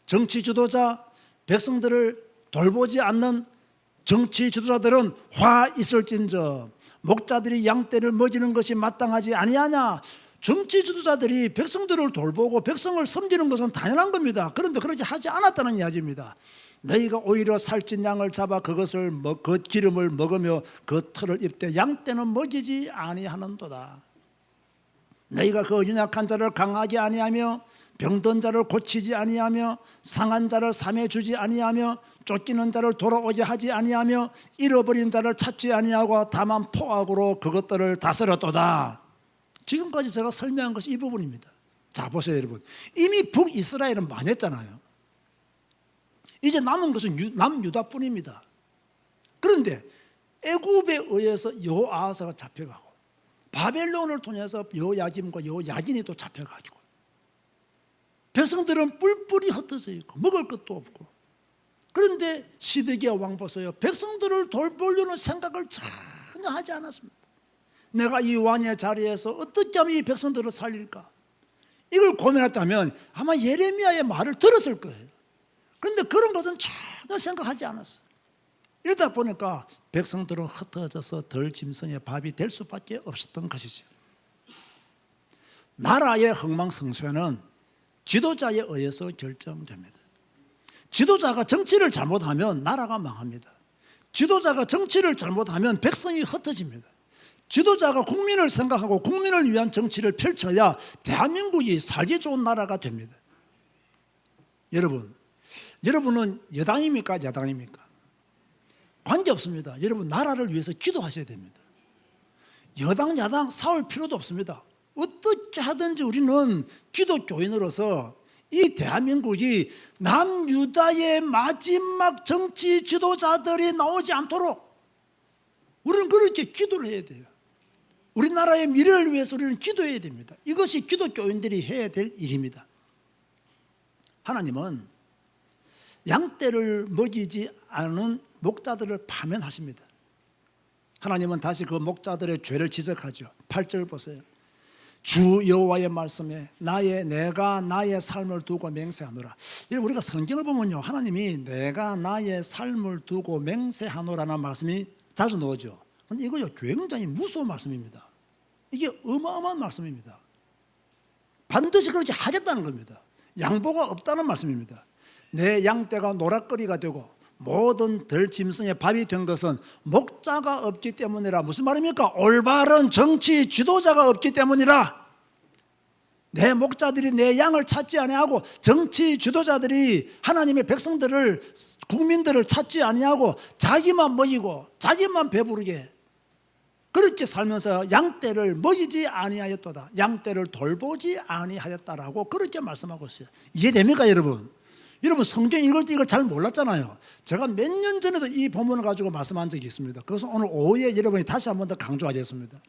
정치 지도자, 백성들을 돌보지 않는 정치 지도자들은 화 있을진저. 목자들이 양떼를 먹이는 것이 마땅하지 아니하냐. 정치 지도자들이 백성들을 돌보고 백성을 섬기는 것은 당연한 겁니다. 그런데 그렇게 하지 않았다는 이야기입니다. 너희가 오히려 살찐 양을 잡아 그것을 그 기름을 먹으며 그 털을 입되 양떼는 먹이지 아니하는도다. 너희가 그 연약한 자를 강하게 아니하며 병든 자를 고치지 아니하며 상한 자를 삼해 주지 아니하며 쫓기는 자를 돌아오게 하지 아니하며 잃어버린 자를 찾지 아니하고 다만 포악으로 그것들을 다스렸도다. 지금까지 제가 설명한 것이 이 부분입니다. 자, 보세요 여러분, 이미 북이스라엘은 망했잖아요. 이제 남은 것은 남유다뿐입니다. 그런데 애굽에 의해서 여호아하스가 잡혀가고 바벨론을 통해서 여호야김과 여호야긴이 또 잡혀가지고 백성들은 뿔뿔이 흩어져 있고 먹을 것도 없고, 그런데 시드기야 왕 보세요. 백성들을 돌보려는 생각을 전혀 하지 않았습니다. 내가 이 왕의 자리에서 어떻게 하면 이 백성들을 살릴까, 이걸 고민했다면 아마 예레미야의 말을 들었을 거예요. 그런데 그런 것은 전혀 생각하지 않았어요. 이러다 보니까 백성들은 흩어져서 덜 짐승의 밥이 될 수밖에 없었던 것이죠. 나라의 흥망성쇠는 지도자에 의해서 결정됩니다. 지도자가 정치를 잘못하면 나라가 망합니다. 지도자가 정치를 잘못하면 백성이 흩어집니다. 지도자가 국민을 생각하고 국민을 위한 정치를 펼쳐야 대한민국이 살기 좋은 나라가 됩니다. 여러분은 여당입니까? 야당입니까? 관계없습니다. 여러분 나라를 위해서 기도하셔야 됩니다. 여당 야당 싸울 필요도 없습니다. 어떻게 하든지 우리는 기독교인으로서 이 대한민국이 남유다의 마지막 정치 지도자들이 나오지 않도록 우리는 그렇게 기도를 해야 돼요. 우리나라의 미래를 위해서 우리는 기도해야 됩니다. 이것이 기독교인들이 해야 될 일입니다. 하나님은 양떼를 먹이지 않은 목자들을 파면하십니다. 하나님은 다시 그 목자들의 죄를 지적하죠. 8절 보세요. 주 여호와의 말씀에 내가 나의 삶을 두고 맹세하노라. 우리가 성경을 보면요, 하나님이 내가 나의 삶을 두고 맹세하노라는 말씀이 자주 나오죠. 근데 이거요 굉장히 무서운 말씀입니다. 이게 어마어마한 말씀입니다. 반드시 그렇게 하겠다는 겁니다. 양보가 없다는 말씀입니다. 내 양떼가 노락거리가 되고 모든 들짐승의 밥이 된 것은 목자가 없기 때문이라. 무슨 말입니까? 올바른 정치 지도자가 없기 때문이라. 내 목자들이 내 양을 찾지 아니하고 정치 지도자들이 하나님의 백성들을, 국민들을 찾지 아니하고 자기만 먹이고 자기만 배부르게 그렇게 살면서 양떼를 먹이지 아니하였도다. 양떼를 돌보지 아니하였다라고 그렇게 말씀하고 있어요. 이해됩니까, 여러분? 여러분 성경 읽을 때 이걸 잘 몰랐잖아요. 제가 몇 년 전에도 이 본문을 가지고 말씀한 적이 있습니다. 그것은 오늘 오후에 여러분이 다시 한 번 더 강조하겠습니다.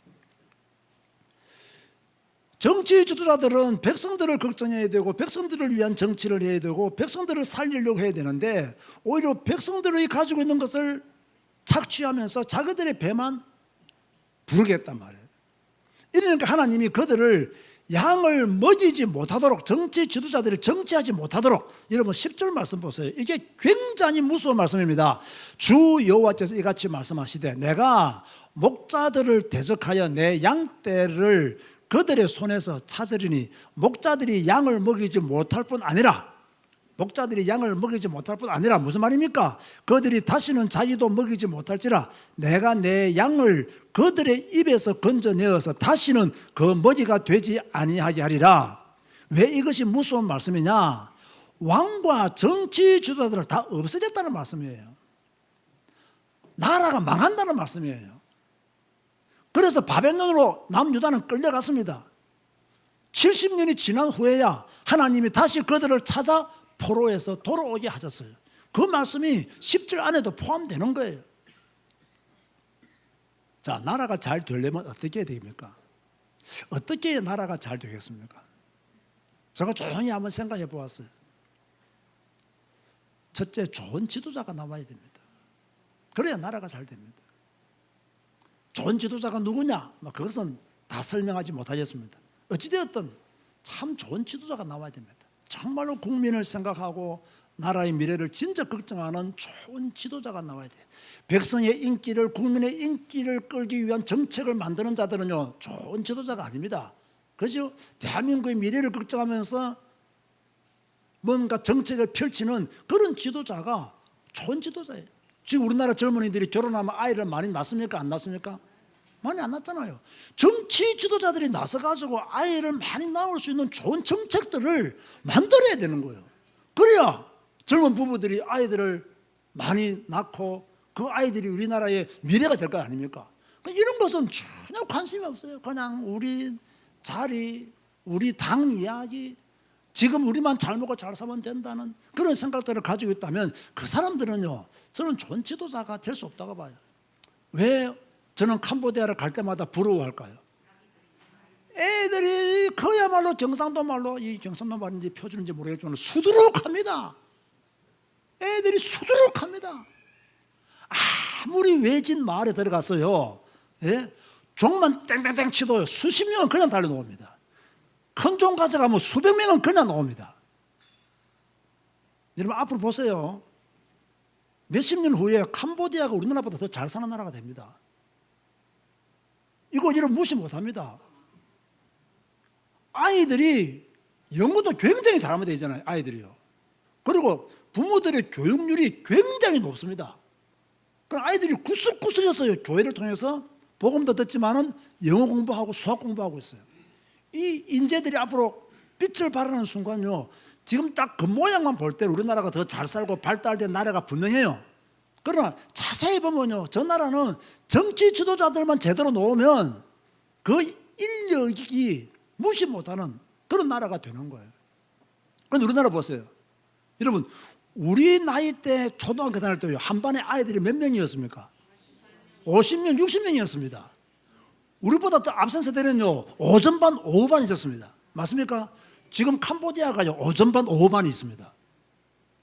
정치 지도자들은 백성들을 걱정해야 되고 백성들을 위한 정치를 해야 되고 백성들을 살리려고 해야 되는데 오히려 백성들이 가지고 있는 것을 착취하면서 자기들의 배만 부르겠단 말이에요. 이러니까 하나님이 그들을 양을 먹이지 못하도록, 정치 지도자들이 정치하지 못하도록, 여러분 10절 말씀 보세요. 이게 굉장히 무서운 말씀입니다. 주 여호와께서 이같이 말씀하시되 내가 목자들을 대적하여 내 양떼를 그들의 손에서 찾으리니 목자들이 양을 먹이지 못할 뿐 아니라, 목자들이 양을 먹이지 못할 뿐 아니라 무슨 말입니까? 그들이 다시는 자기도 먹이지 못할지라 내가 내 양을 그들의 입에서 건져내어서 다시는 그 먹이가 되지 아니하게 하리라. 왜 이것이 무서운 말씀이냐? 왕과 정치 지도자들을 다 없애겠다는 말씀이에요. 나라가 망한다는 말씀이에요. 그래서 바벨론으로 남유다는 끌려갔습니다. 70년이 지난 후에야 하나님이 다시 그들을 찾아 포로에서 돌아오게 하셨어요. 그 말씀이 10절 안에도 포함되는 거예요. 자, 나라가 잘 되려면 어떻게 해야 됩니까? 어떻게 해야 나라가 잘 되겠습니까? 제가 조용히 한번 생각해 보았어요. 첫째, 좋은 지도자가 나와야 됩니다. 그래야 나라가 잘 됩니다. 좋은 지도자가 누구냐? 그것은 다 설명하지 못하겠습니다. 어찌되었든 참 좋은 지도자가 나와야 됩니다. 정말로 국민을 생각하고 나라의 미래를 진짜 걱정하는 좋은 지도자가 나와야 돼요. 백성의 인기를, 국민의 인기를 끌기 위한 정책을 만드는 자들은요 좋은 지도자가 아닙니다. 그죠? 대한민국의 미래를 걱정하면서 뭔가 정책을 펼치는 그런 지도자가 좋은 지도자예요. 지금 우리나라 젊은이들이 결혼하면 아이를 많이 낳습니까? 안 낳습니까? 많이 안 낳잖아요. 정치 지도자들이 나서가지고 아이를 많이 낳을 수 있는 좋은 정책들을 만들어야 되는 거예요. 그래야 젊은 부부들이 아이들을 많이 낳고 그 아이들이 우리나라의 미래가 될 거 아닙니까? 이런 것은 전혀 관심이 없어요. 그냥 우리 자리, 우리 당 이야기, 지금 우리만 잘 먹고 잘 살면 된다는 그런 생각들을 가지고 있다면 그 사람들은요, 저는 좋은 지도자가 될 수 없다고 봐요. 왜 저는 캄보디아를 갈 때마다 부러워할까요? 애들이 그야말로 경상도 말로, 이 경상도 말인지 표준인지 모르겠지만 수두룩합니다. 애들이 수두룩합니다. 아무리 외진 마을에 들어갔어요, 예? 종만 땡땡땡 치도 수십 명은 그냥 달려놓습니다. 큰 종 가져가면 수백 명은 그냥 나옵니다. 여러분 앞으로 보세요. 몇십 년 후에 캄보디아가 우리나라보다 더 잘 사는 나라가 됩니다. 이거 여러분 무시 못합니다. 아이들이 영어도 굉장히 잘하면 되잖아요. 아이들이요. 그리고 부모들의 교육률이 굉장히 높습니다. 그 아이들이 구석구석에서 교회를 통해서 복음도 듣지만은 영어 공부하고 수학 공부하고 있어요. 이 인재들이 앞으로 빛을 발하는 순간요, 지금 딱 그 모양만 볼 때 우리나라가 더 잘 살고 발달된 나라가 분명해요. 그러나 자세히 보면요, 저 나라는 정치 지도자들만 제대로 놓으면 그 인력이 무시 못하는 그런 나라가 되는 거예요. 그런데 우리나라 보세요. 여러분, 우리 나이 때 초등학교 다닐 때요, 한 반에 아이들이 몇 명이었습니까? 50명, 60명이었습니다. 우리보다 더 앞선 세대는요, 오전반, 오후반이 있었습니다. 맞습니까? 지금 캄보디아가요, 오전반, 오후반이 있습니다.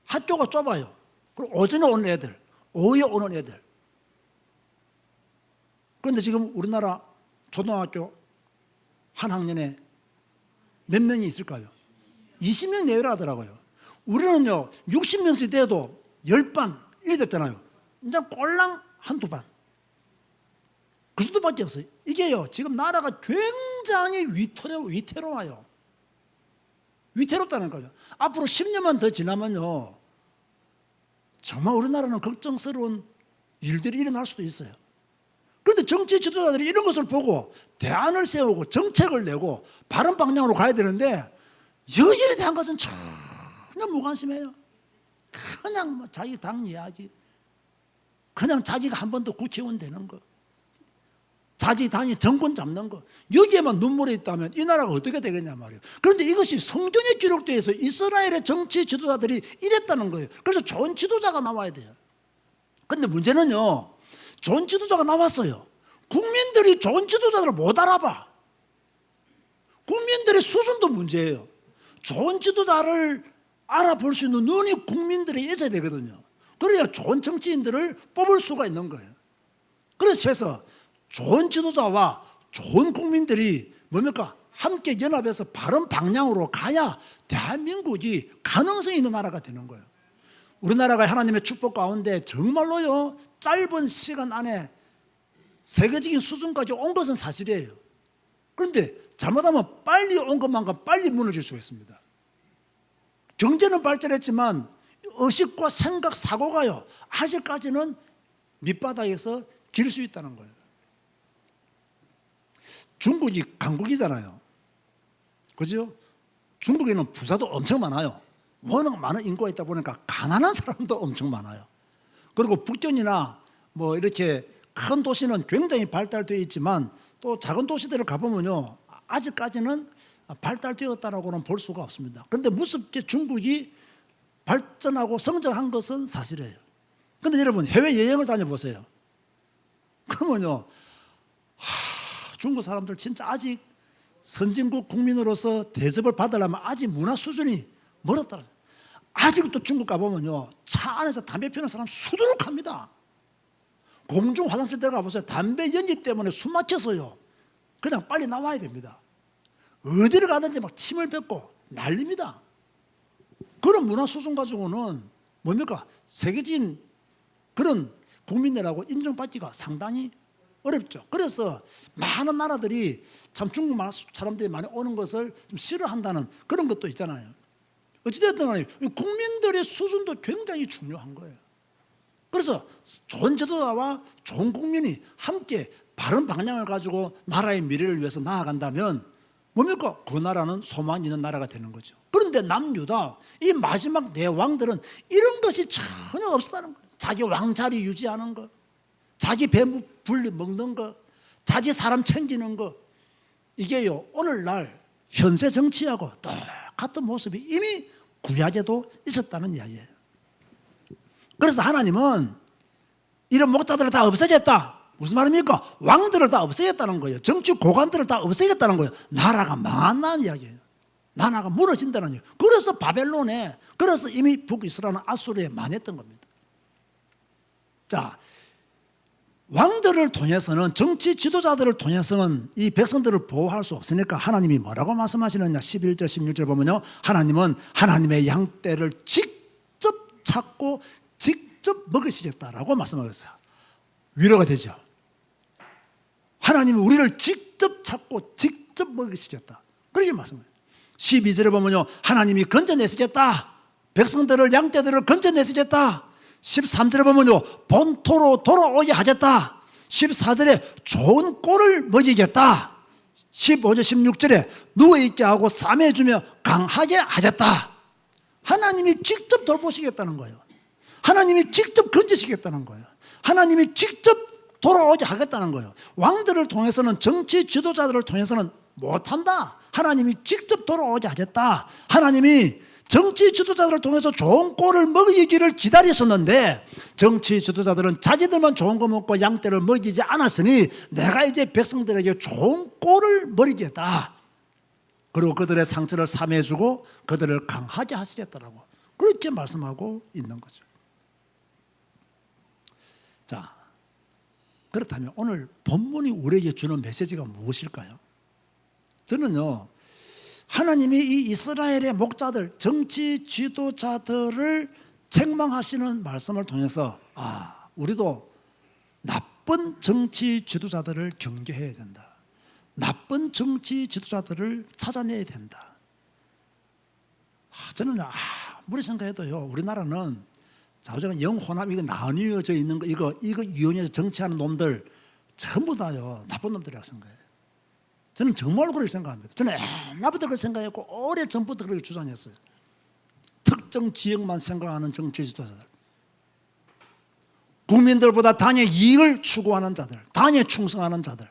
학교가 좁아요. 그리고 오전에 오는 애들, 오후에 오는 애들. 그런데 지금 우리나라 초등학교 한 학년에 몇 명이 있을까요? 20명 내외라 하더라고요. 우리는요 60명씩 돼도 10반 이래 됐잖아요. 이제 꼴랑 한두 반. 그 정도밖에 없어요. 이게요 지금 나라가 굉장히 위태로워요. 위태롭다는 거죠. 앞으로 10년만 더 지나면요 정말 우리나라는 걱정스러운 일들이 일어날 수도 있어요. 그런데 정치 지도자들이 이런 것을 보고 대안을 세우고 정책을 내고 바른 방향으로 가야 되는데 여기에 대한 것은 전혀 무관심해요. 그냥 뭐 자기 당 이야기, 그냥 자기가 한 번 더 국회의원 되는 거, 자기 당이 정권 잡는 거, 여기에만 눈물이 있다면 이 나라가 어떻게 되겠냐 말이에요. 그런데 이것이 성경에 기록되어 있어 이스라엘의 정치 지도자들이 이랬다는 거예요. 그래서 좋은 지도자가 나와야 돼요. 그런데 문제는요 좋은 지도자가 나왔어요. 국민들이 좋은 지도자들을 못 알아봐. 국민들의 수준도 문제예요. 좋은 지도자를 알아볼 수 있는 눈이 국민들에 있어야 되거든요. 그래야 좋은 정치인들을 뽑을 수가 있는 거예요. 그래서 좋은 지도자와 좋은 국민들이 뭡니까? 함께 연합해서 바른 방향으로 가야 대한민국이 가능성이 있는 나라가 되는 거예요. 우리나라가 하나님의 축복 가운데 정말로요 짧은 시간 안에 세계적인 수준까지 온 것은 사실이에요. 그런데 잘못하면 빨리 온 것만큼 빨리 무너질 수가 있습니다. 경제는 발전했지만 의식과 생각, 사고가요 아직까지는 밑바닥에서 길 수 있다는 거예요. 중국이 강국이잖아요. 그죠? 중국에는 부자도 엄청 많아요. 워낙 많은 인구가 있다 보니까 가난한 사람도 엄청 많아요. 그리고 북경이나 뭐 이렇게 큰 도시는 굉장히 발달되어 있지만 또 작은 도시들을 가보면요 아직까지는 발달되었다라고는 볼 수가 없습니다. 그런데 무섭게 중국이 발전하고 성장한 것은 사실이에요. 그런데 여러분 해외여행을 다녀보세요. 그러면요 중국 사람들 진짜 아직 선진국 국민으로서 대접을 받으려면 아직 문화 수준이 멀었다. 아직도 중국 가보면요 차 안에서 담배 피우는 사람 수두룩합니다. 공중 화장실 들어가보세요. 담배 연기 때문에 숨 막혀서요 그냥 빨리 나와야 됩니다. 어디를 가든지 막 침을 뱉고 난립니다. 그런 문화 수준 가지고는 뭡니까? 세계적인 그런 국민이라고 인정받기가 상당히 어렵죠. 그래서 많은 나라들이 참 중국 사람들이 많이 오는 것을 좀 싫어한다는 그런 것도 있잖아요. 어찌됐든 간에 국민들의 수준도 굉장히 중요한 거예요. 그래서 좋은 지도자와 좋은 국민이 함께 바른 방향을 가지고 나라의 미래를 위해서 나아간다면 뭡니까? 그 나라는 소망이 있는 나라가 되는 거죠. 그런데 남유다 이 마지막 네 왕들은 이런 것이 전혀 없었다는 거예요. 자기 왕자리 유지하는 거, 자기 배무 분리 먹는 거, 자기 사람 챙기는 거, 이게요 오늘날 현세 정치하고 똑같은 모습이 이미 구약에도 있었다는 이야기예요. 그래서 하나님은 이런 목자들을 다 없애겠다. 무슨 말입니까? 왕들을 다 없애겠다는 거예요. 정치 고관들을 다 없애겠다는 거예요. 나라가 망한다는 이야기예요. 나라가 무너진다는 이야기예요. 그래서 바벨론에, 그래서 이미 북이스라엘은 아수르에 망했던 겁니다. 자, 왕들을 통해서는, 정치 지도자들을 통해서는 이 백성들을 보호할 수 없으니까 하나님이 뭐라고 말씀하시느냐. 11절 16절 보면요, 하나님은 하나님의 양떼를 직접 찾고 직접 먹으시겠다라고 말씀하셨어요. 위로가 되죠. 하나님은 우리를 직접 찾고 직접 먹이시겠다, 그렇게 말씀해요. 12절에 보면요, 하나님이 건져내시겠다. 백성들을, 양떼들을 건져내시겠다. 13절에 보면요, 본토로 돌아오게 하겠다. 14절에 좋은 꼴을 먹이겠다. 15절 16절에 누워있게 하고 싸매주며 강하게 하겠다. 하나님이 직접 돌보시겠다는 거예요. 하나님이 직접 건지시겠다는 거예요. 하나님이 직접 돌아오게 하겠다는 거예요. 왕들을 통해서는, 정치 지도자들을 통해서는 못한다. 하나님이 직접 돌아오게 하겠다. 하나님이 정치 지도자들을 통해서 좋은 꼴을 먹이기를 기다리셨는데, 정치 지도자들은 자기들만 좋은 거 먹고 양떼를 먹이지 않았으니 내가 이제 백성들에게 좋은 꼴을 먹이겠다. 그리고 그들의 상처를 삼해주고 그들을 강하게 하시겠다라고 그렇게 말씀하고 있는 거죠. 자, 그렇다면 오늘 본문이 우리에게 주는 메시지가 무엇일까요? 저는요, 하나님이 이 이스라엘의 목자들, 정치 지도자들을 책망하시는 말씀을 통해서 우리도 나쁜 정치 지도자들을 경계해야 된다. 나쁜 정치 지도자들을 찾아내야 된다. 저는 아무리 생각해도요, 우리나라는 자우지간 영호남 이거 나뉘어져 있는 거 이거 이혼해서 정치하는 놈들 전부 다요 나쁜 놈들이라고 생각해요. 저는 정말로 그렇게 생각합니다. 저는 옛날부터 그렇게 생각했고 오래 전부터 그렇게 주장했어요. 특정 지역만 생각하는 정치 지도자들, 국민들보다 당의 이익을 추구하는 자들, 당에 충성하는 자들,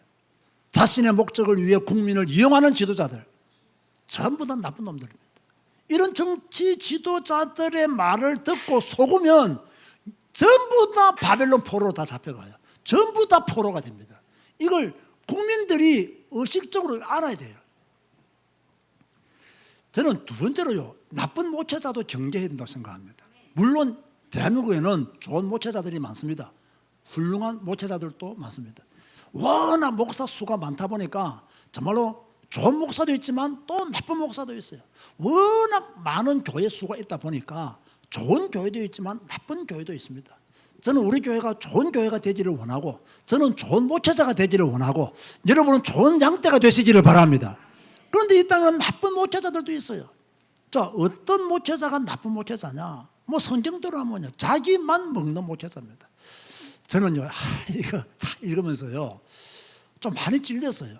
자신의 목적을 위해 국민을 이용하는 지도자들, 전부 다 나쁜 놈들입니다. 이런 정치 지도자들의 말을 듣고 속으면 전부 다 바벨론 포로로 다 잡혀가요. 전부 다 포로가 됩니다. 이걸 국민들이 의식적으로 알아야 돼요. 저는 두 번째로요, 나쁜 목회자도 경계해야 된다고 생각합니다. 물론 대한민국에는 좋은 목회자들이 많습니다. 훌륭한 목회자들도 많습니다. 워낙 목사 수가 많다 보니까 정말로 좋은 목사도 있지만 또 나쁜 목사도 있어요. 워낙 많은 교회 수가 있다 보니까 좋은 교회도 있지만 나쁜 교회도 있습니다. 저는 우리 교회가 좋은 교회가 되기를 원하고, 저는 좋은 목회자가 되기를 원하고, 여러분은 좋은 양떼가 되시기를 바랍니다. 그런데 이 땅은 나쁜 목회자들도 있어요. 자, 어떤 목회자가 나쁜 목회자냐? 뭐 성경대로 하면요, 자기만 먹는 목회자입니다. 저는요, 이거 읽으면서요 좀 많이 찔렸어요.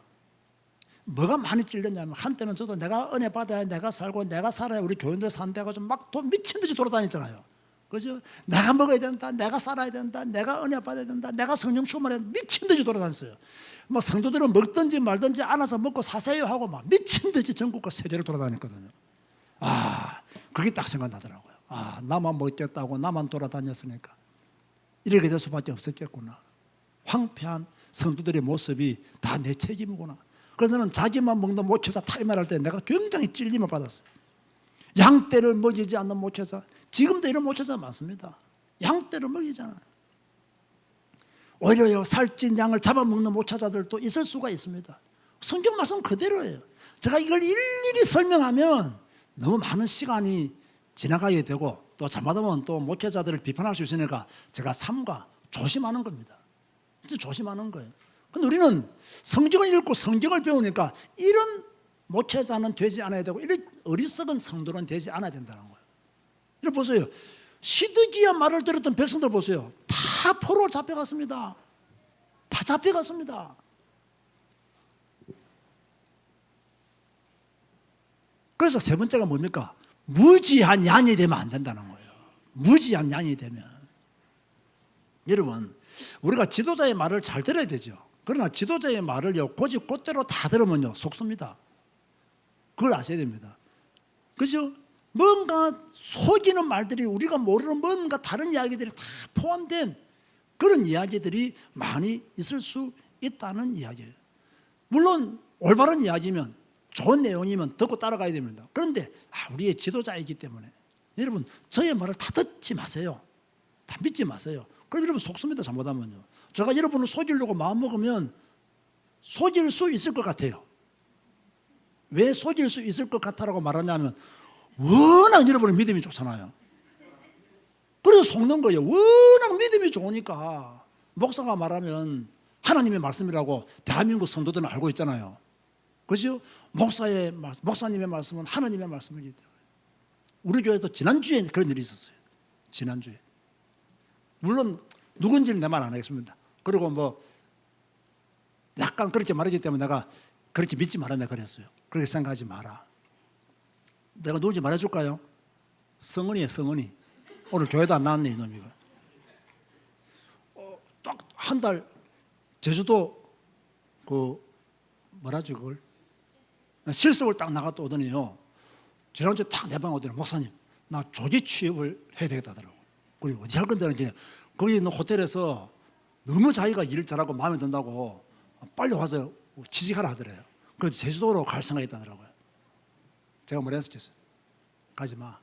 뭐가 많이 찔렸냐면, 한때는 저도 내가 은혜 받아야 내가 살고 내가 살아야 우리 교인들 산다고 좀 막 미친 듯이 돌아다녔잖아요. 그죠? 내가 먹어야 된다, 내가 살아야 된다, 내가 은혜 받아야 된다, 내가 성령 충만해야 된다, 미친 듯이 돌아다녔어요. 막 성도들은 먹든지 말든지 안아서 먹고 사세요 하고 막 미친 듯이 전국과 세계를 돌아다녔거든요. 그게 딱 생각나더라고요. 나만 먹겠다고 나만 돌아다녔으니까 이렇게 될 수밖에 없었겠구나. 황폐한 성도들의 모습이 다 내 책임이구나. 그래서 나는 자기만 먹는 목회자 타임할 때 내가 굉장히 찔림을 받았어요. 양떼를 먹이지 않는 목회자, 지금도 이런 목회자 많습니다. 양떼를 먹이잖아요. 오히려 살찐 양을 잡아먹는 목회자들도 있을 수가 있습니다. 성경 말씀 그대로예요. 제가 이걸 일일이 설명하면 너무 많은 시간이 지나가게 되고, 또 잘못하면 또 목회자들을 비판할 수 있으니까 제가 삼가 조심하는 겁니다. 진짜 조심하는 거예요. 근데 우리는 성경을 읽고 성경을 배우니까 이런 목회자는 되지 않아야 되고, 이런 어리석은 성도는 되지 않아야 된다는 거예요. 이거 보세요. 시드기야 말을 들었던 백성들 보세요. 다 포로로 잡혀갔습니다. 다 잡혀갔습니다. 그래서 세 번째가 뭡니까? 무지한 양이 되면 안 된다는 거예요. 무지한 양이 되면. 여러분, 우리가 지도자의 말을 잘 들어야 되죠. 그러나 지도자의 말을요, 곧대로 다 들으면요, 속습니다. 그걸 아셔야 됩니다. 그죠? 뭔가 속이는 말들이, 우리가 모르는 뭔가 다른 이야기들이 다 포함된 그런 이야기들이 많이 있을 수 있다는 이야기예요. 물론 올바른 이야기면, 좋은 내용이면 듣고 따라가야 됩니다. 그런데 우리의 지도자이기 때문에 여러분, 저의 말을 다 듣지 마세요. 다 믿지 마세요. 그럼 여러분 속습니다. 잘못하면요. 제가 여러분을 속이려고 마음먹으면 속일 수 있을 것 같아요. 왜 속일 수 있을 것 같다라고 말하냐면, 워낙 여러분의 믿음이 좋잖아요. 그래서 속는 거예요. 워낙 믿음이 좋으니까. 목사가 말하면 하나님의 말씀이라고 대한민국 성도들은 알고 있잖아요. 그죠? 목사님의 말씀은 하나님의 말씀이기 때문에. 우리 교회도 지난주에 그런 일이 있었어요. 지난주에. 물론 누군지는 내 말 안 하겠습니다. 그리고 뭐 약간 그렇게 말하기 때문에 내가 그렇게 믿지 말았네 그랬어요. 그렇게 생각하지 마라. 내가 누군지 말해줄까요? 성은이에요. 성은이. 오늘 교회도 안 나왔네 이놈이가. 딱 한 달 제주도 뭐라죠 그걸? 실습을 딱 나갔다 오더니요, 지난주에 딱 내 방 오더니, 목사님 나 조기 취업을 해야 되겠다 하더라고. 그리고 어디 할 건데, 거기 있는 호텔에서 너무 자기가 일 잘하고 마음에 든다고 빨리 와서 취직하라 하더래요. 그래서 제주도로 갈 생각이 있다더라고요. 제가 뭐라 했었겠어요? 가지 마.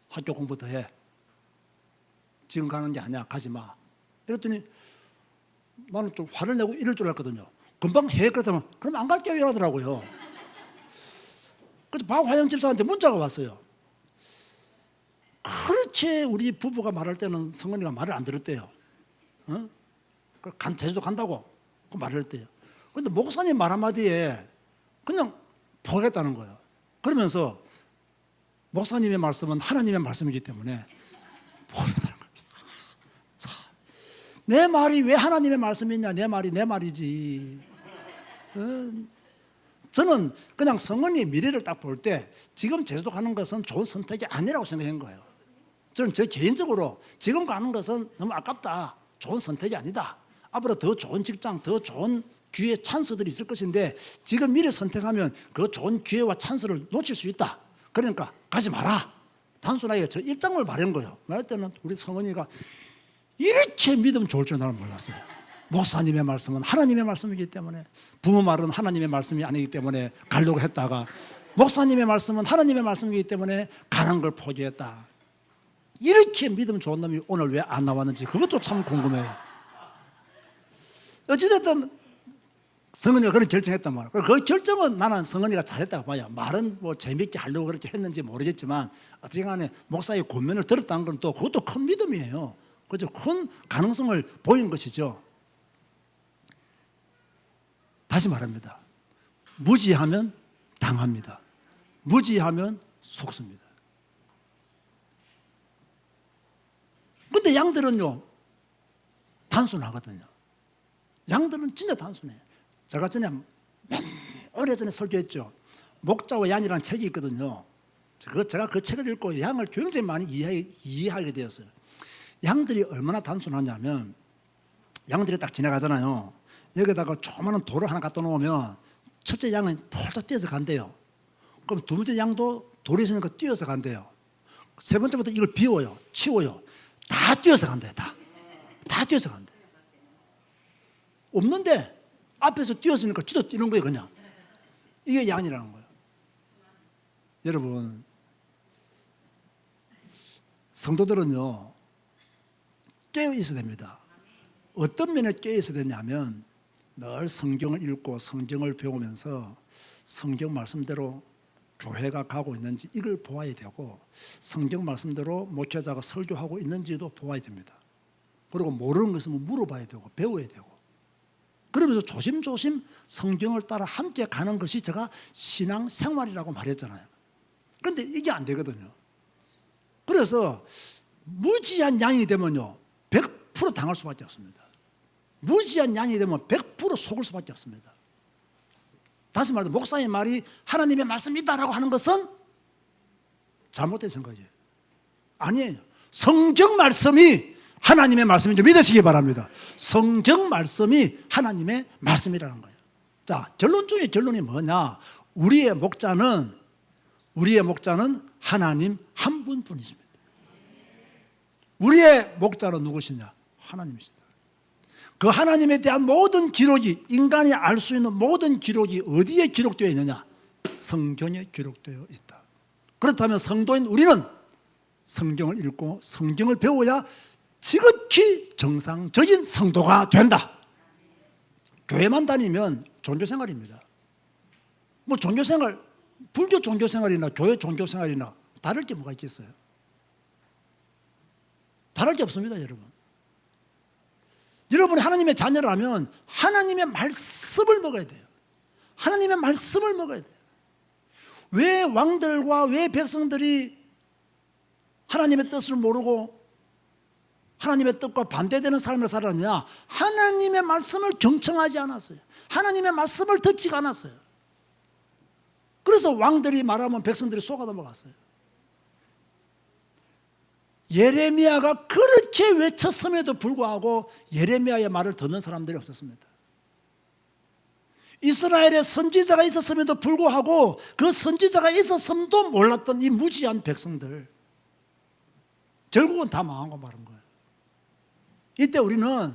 학교 공부부터 해. 지금 가는 게 아니야. 가지 마. 이랬더니 나는 좀 화를 내고 이럴 줄 알았거든요. 금방 해 그러면 그럼 안 갈게요 이러더라고요. 그래서 박화영 집사한테 문자가 왔어요. 그렇게 우리 부부가 말할 때는 성은이가 말을 안 들었대요. 어? 제주도 간다고 그 말을 했대요. 그런데 목사님 말 한마디에 그냥 포기했다는 거예요. 그러면서 목사님의 말씀은 하나님의 말씀이기 때문에 포기했다는 거예요. 내 말이 왜 하나님의 말씀이냐? 내 말이 내 말이지. 저는 그냥 성은이 미래를 딱 볼 때 지금 제주도 가는 것은 좋은 선택이 아니라고 생각한 거예요. 저는 저 개인적으로 지금 가는 것은 너무 아깝다. 좋은 선택이 아니다. 앞으로 더 좋은 직장, 더 좋은 기회, 찬스들이 있을 것인데 지금 미래 선택하면 그 좋은 기회와 찬스를 놓칠 수 있다. 그러니까 가지 마라. 단순하게 저 입장을 말한 거예요. 말할 때는 우리 성은이가 이렇게 믿으면 좋을 줄 나는 몰랐어요. 목사님의 말씀은 하나님의 말씀이기 때문에, 부모 말은 하나님의 말씀이 아니기 때문에 가려고 했다가 목사님의 말씀은 하나님의 말씀이기 때문에 가는 걸 포기했다. 이렇게 믿으면 좋은 놈이 오늘 왜 안 나왔는지 그것도 참 궁금해요. 어찌됐든 성은이가 그런 결정했단 말이야. 그 결정은 나는 성은이가 잘했다고 봐요. 말은 뭐 재밌게 하려고 그렇게 했는지 모르겠지만 어떻게 간에 목사의 권면을 들었다는 건 또 그것도 큰 믿음이에요. 그죠? 큰 가능성을 보인 것이죠. 다시 말합니다. 무지하면 당합니다. 무지하면 속습니다. 근데 양들은요, 단순하거든요. 양들은 진짜 단순해요. 제가 전에 오래전에 설교했죠. 목자와 양이라는 책이 있거든요. 제가 그 책을 읽고 양을 굉장히 많이 이해하게 되었어요. 양들이 얼마나 단순하냐면 양들이 딱 지나가잖아요. 여기다가 조그마한 돌을 하나 갖다 놓으면 첫째 양은 폴짝 뛰어서 간대요. 그럼 두 번째 양도 돌이 있으니까 뛰어서 간대요. 세 번째부터 이걸 비워요. 치워요. 다 뛰어서 간대요. 다 뛰어서 간대요. 없는데 앞에서 뛰었으니까 지도 뛰는 거예요. 그냥. 이게 양이라는 거예요. 여러분, 성도들은요 깨어 있어야 됩니다. 어떤 면에 깨어 있어야 되냐면 늘 성경을 읽고 성경을 배우면서 성경 말씀대로 교회가 가고 있는지 이걸 보아야 되고, 성경 말씀대로 목회자가 설교하고 있는지도 보아야 됩니다. 그리고 모르는 것은 물어봐야 되고 배워야 되고, 그러면서 조심조심 성경을 따라 함께 가는 것이 제가 신앙생활이라고 말했잖아요. 그런데 이게 안 되거든요. 그래서 무지한 양이 되면요 100% 당할 수밖에 없습니다. 무지한 양이 되면 100% 속을 수밖에 없습니다. 다시 말해서 목사의 말이 하나님의 말씀이다라고 하는 것은 잘못된 생각이에요. 아니에요. 성경 말씀이 하나님의 말씀인 줄 믿으시기 바랍니다. 성경 말씀이 하나님의 말씀이라는 거예요. 자, 결론 중에 결론이 뭐냐? 우리의 목자는 하나님 한 분뿐이십니다. 우리의 목자는 누구시냐? 하나님이시다. 그 하나님에 대한 모든 기록이, 인간이 알 수 있는 모든 기록이 어디에 기록되어 있느냐? 성경에 기록되어 있다. 그렇다면 성도인 우리는 성경을 읽고 성경을 배워야 지극히 정상적인 성도가 된다. 교회만 다니면 종교생활입니다. 뭐 종교생활, 불교 종교생활이나 교회 종교생활이나 다를 게 뭐가 있겠어요? 다를 게 없습니다, 여러분. 여러분이 하나님의 자녀라면 하나님의 말씀을 먹어야 돼요. 하나님의 말씀을 먹어야 돼요. 왜 왕들과 왜 백성들이 하나님의 뜻을 모르고 하나님의 뜻과 반대되는 삶을 살았느냐? 하나님의 말씀을 경청하지 않았어요. 하나님의 말씀을 듣지가 않았어요. 그래서 왕들이 말하면 백성들이 속아 넘어갔어요. 예레미야가 그렇게 외쳤음에도 불구하고 예레미야의 말을 듣는 사람들이 없었습니다. 이스라엘에 선지자가 있었음에도 불구하고 그 선지자가 있었음도 몰랐던 이 무지한 백성들, 결국은 다 망하고 마른 거예요. 이때 우리는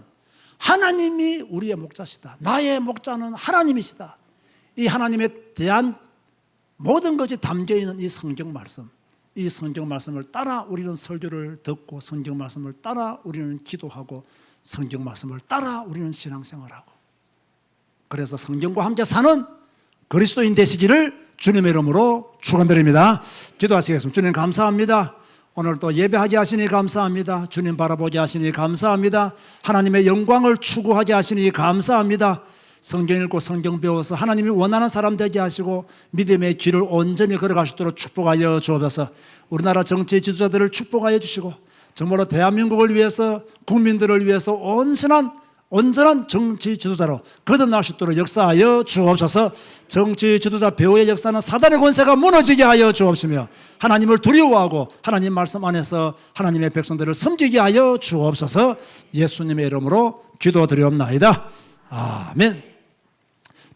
하나님이 우리의 목자시다. 나의 목자는 하나님이시다. 이 하나님에 대한 모든 것이 담겨있는 이 성경 말씀, 이 성경 말씀을 따라 우리는 설교를 듣고 성경 말씀을 따라 우리는 기도하고 성경 말씀을 따라 우리는 신앙생활하고, 그래서 성경과 함께 사는 그리스도인 되시기를 주님의 이름으로 축원드립니다. 기도하시겠습니다. 주님 감사합니다. 오늘 또 예배하게 하시니 감사합니다. 주님 바라보게 하시니 감사합니다. 하나님의 영광을 추구하게 하시니 감사합니다. 성경 읽고 성경 배워서 하나님이 원하는 사람 되게 하시고 믿음의 길을 온전히 걸어갈 수 있도록 축복하여 주옵소서. 우리나라 정치 지도자들을 축복하여 주시고 정말로 대한민국을 위해서 국민들을 위해서 온전한 정치 지도자로 거듭날 수 있도록 역사하여 주옵소서. 정치 지도자 배후의 역사는 사단의 권세가 무너지게 하여 주옵시며 하나님을 두려워하고 하나님 말씀 안에서 하나님의 백성들을 섬기게 하여 주옵소서. 예수님의 이름으로 기도드리옵나이다. 아멘.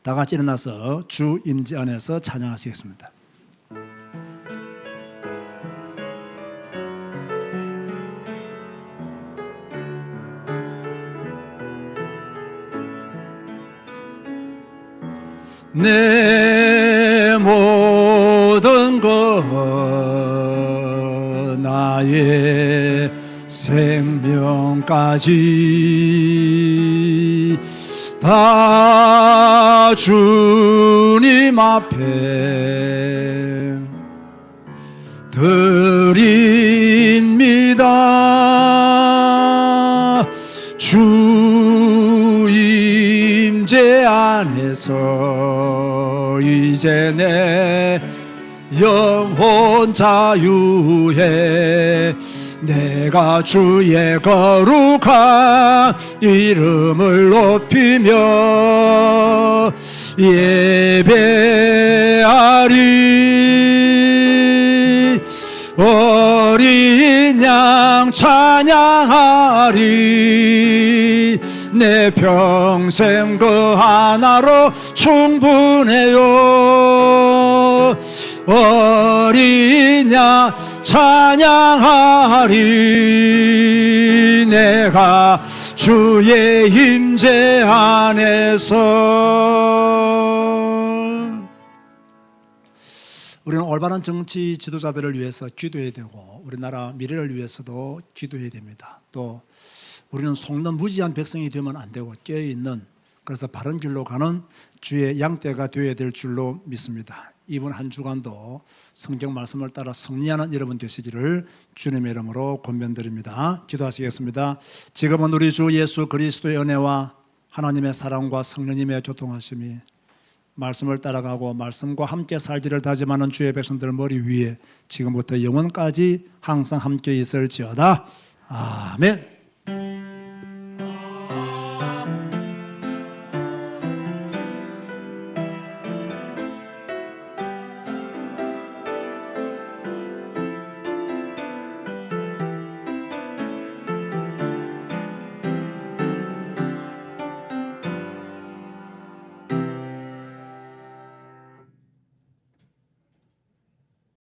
다 같이 일어나서 주 임재 안에서 찬양하시겠습니다. 내 모든 것 나의 생명까지 다 주님 앞에 드립니다. 주 임재 안에서 이제 내 영혼 자유해 내가 주의 거룩한 이름을 높이며 예배하리. 어린 양 찬양하리. 내 평생 그 하나로 충분해요. 어린 양 찬양하리. 내가 주의 임재 안에서. 우리는 올바른 정치 지도자들을 위해서 기도해야 되고 우리나라 미래를 위해서도 기도해야 됩니다. 또 우리는 속는 무지한 백성이 되면 안 되고 깨어있는, 그래서 바른 길로 가는 주의 양떼가 되어야 될 줄로 믿습니다. 이번 한 주간도 성경 말씀을 따라 승리하는 여러분 되시기를 주님의 이름으로 권면드립니다. 기도하시겠습니다. 지금은 우리 주 예수 그리스도의 은혜와 하나님의 사랑과 성령님의 교통하심이 말씀을 따라가고 말씀과 함께 살기를 다짐하는 주의 백성들 머리 위에 지금부터 영원까지 항상 함께 있을지어다. 아멘.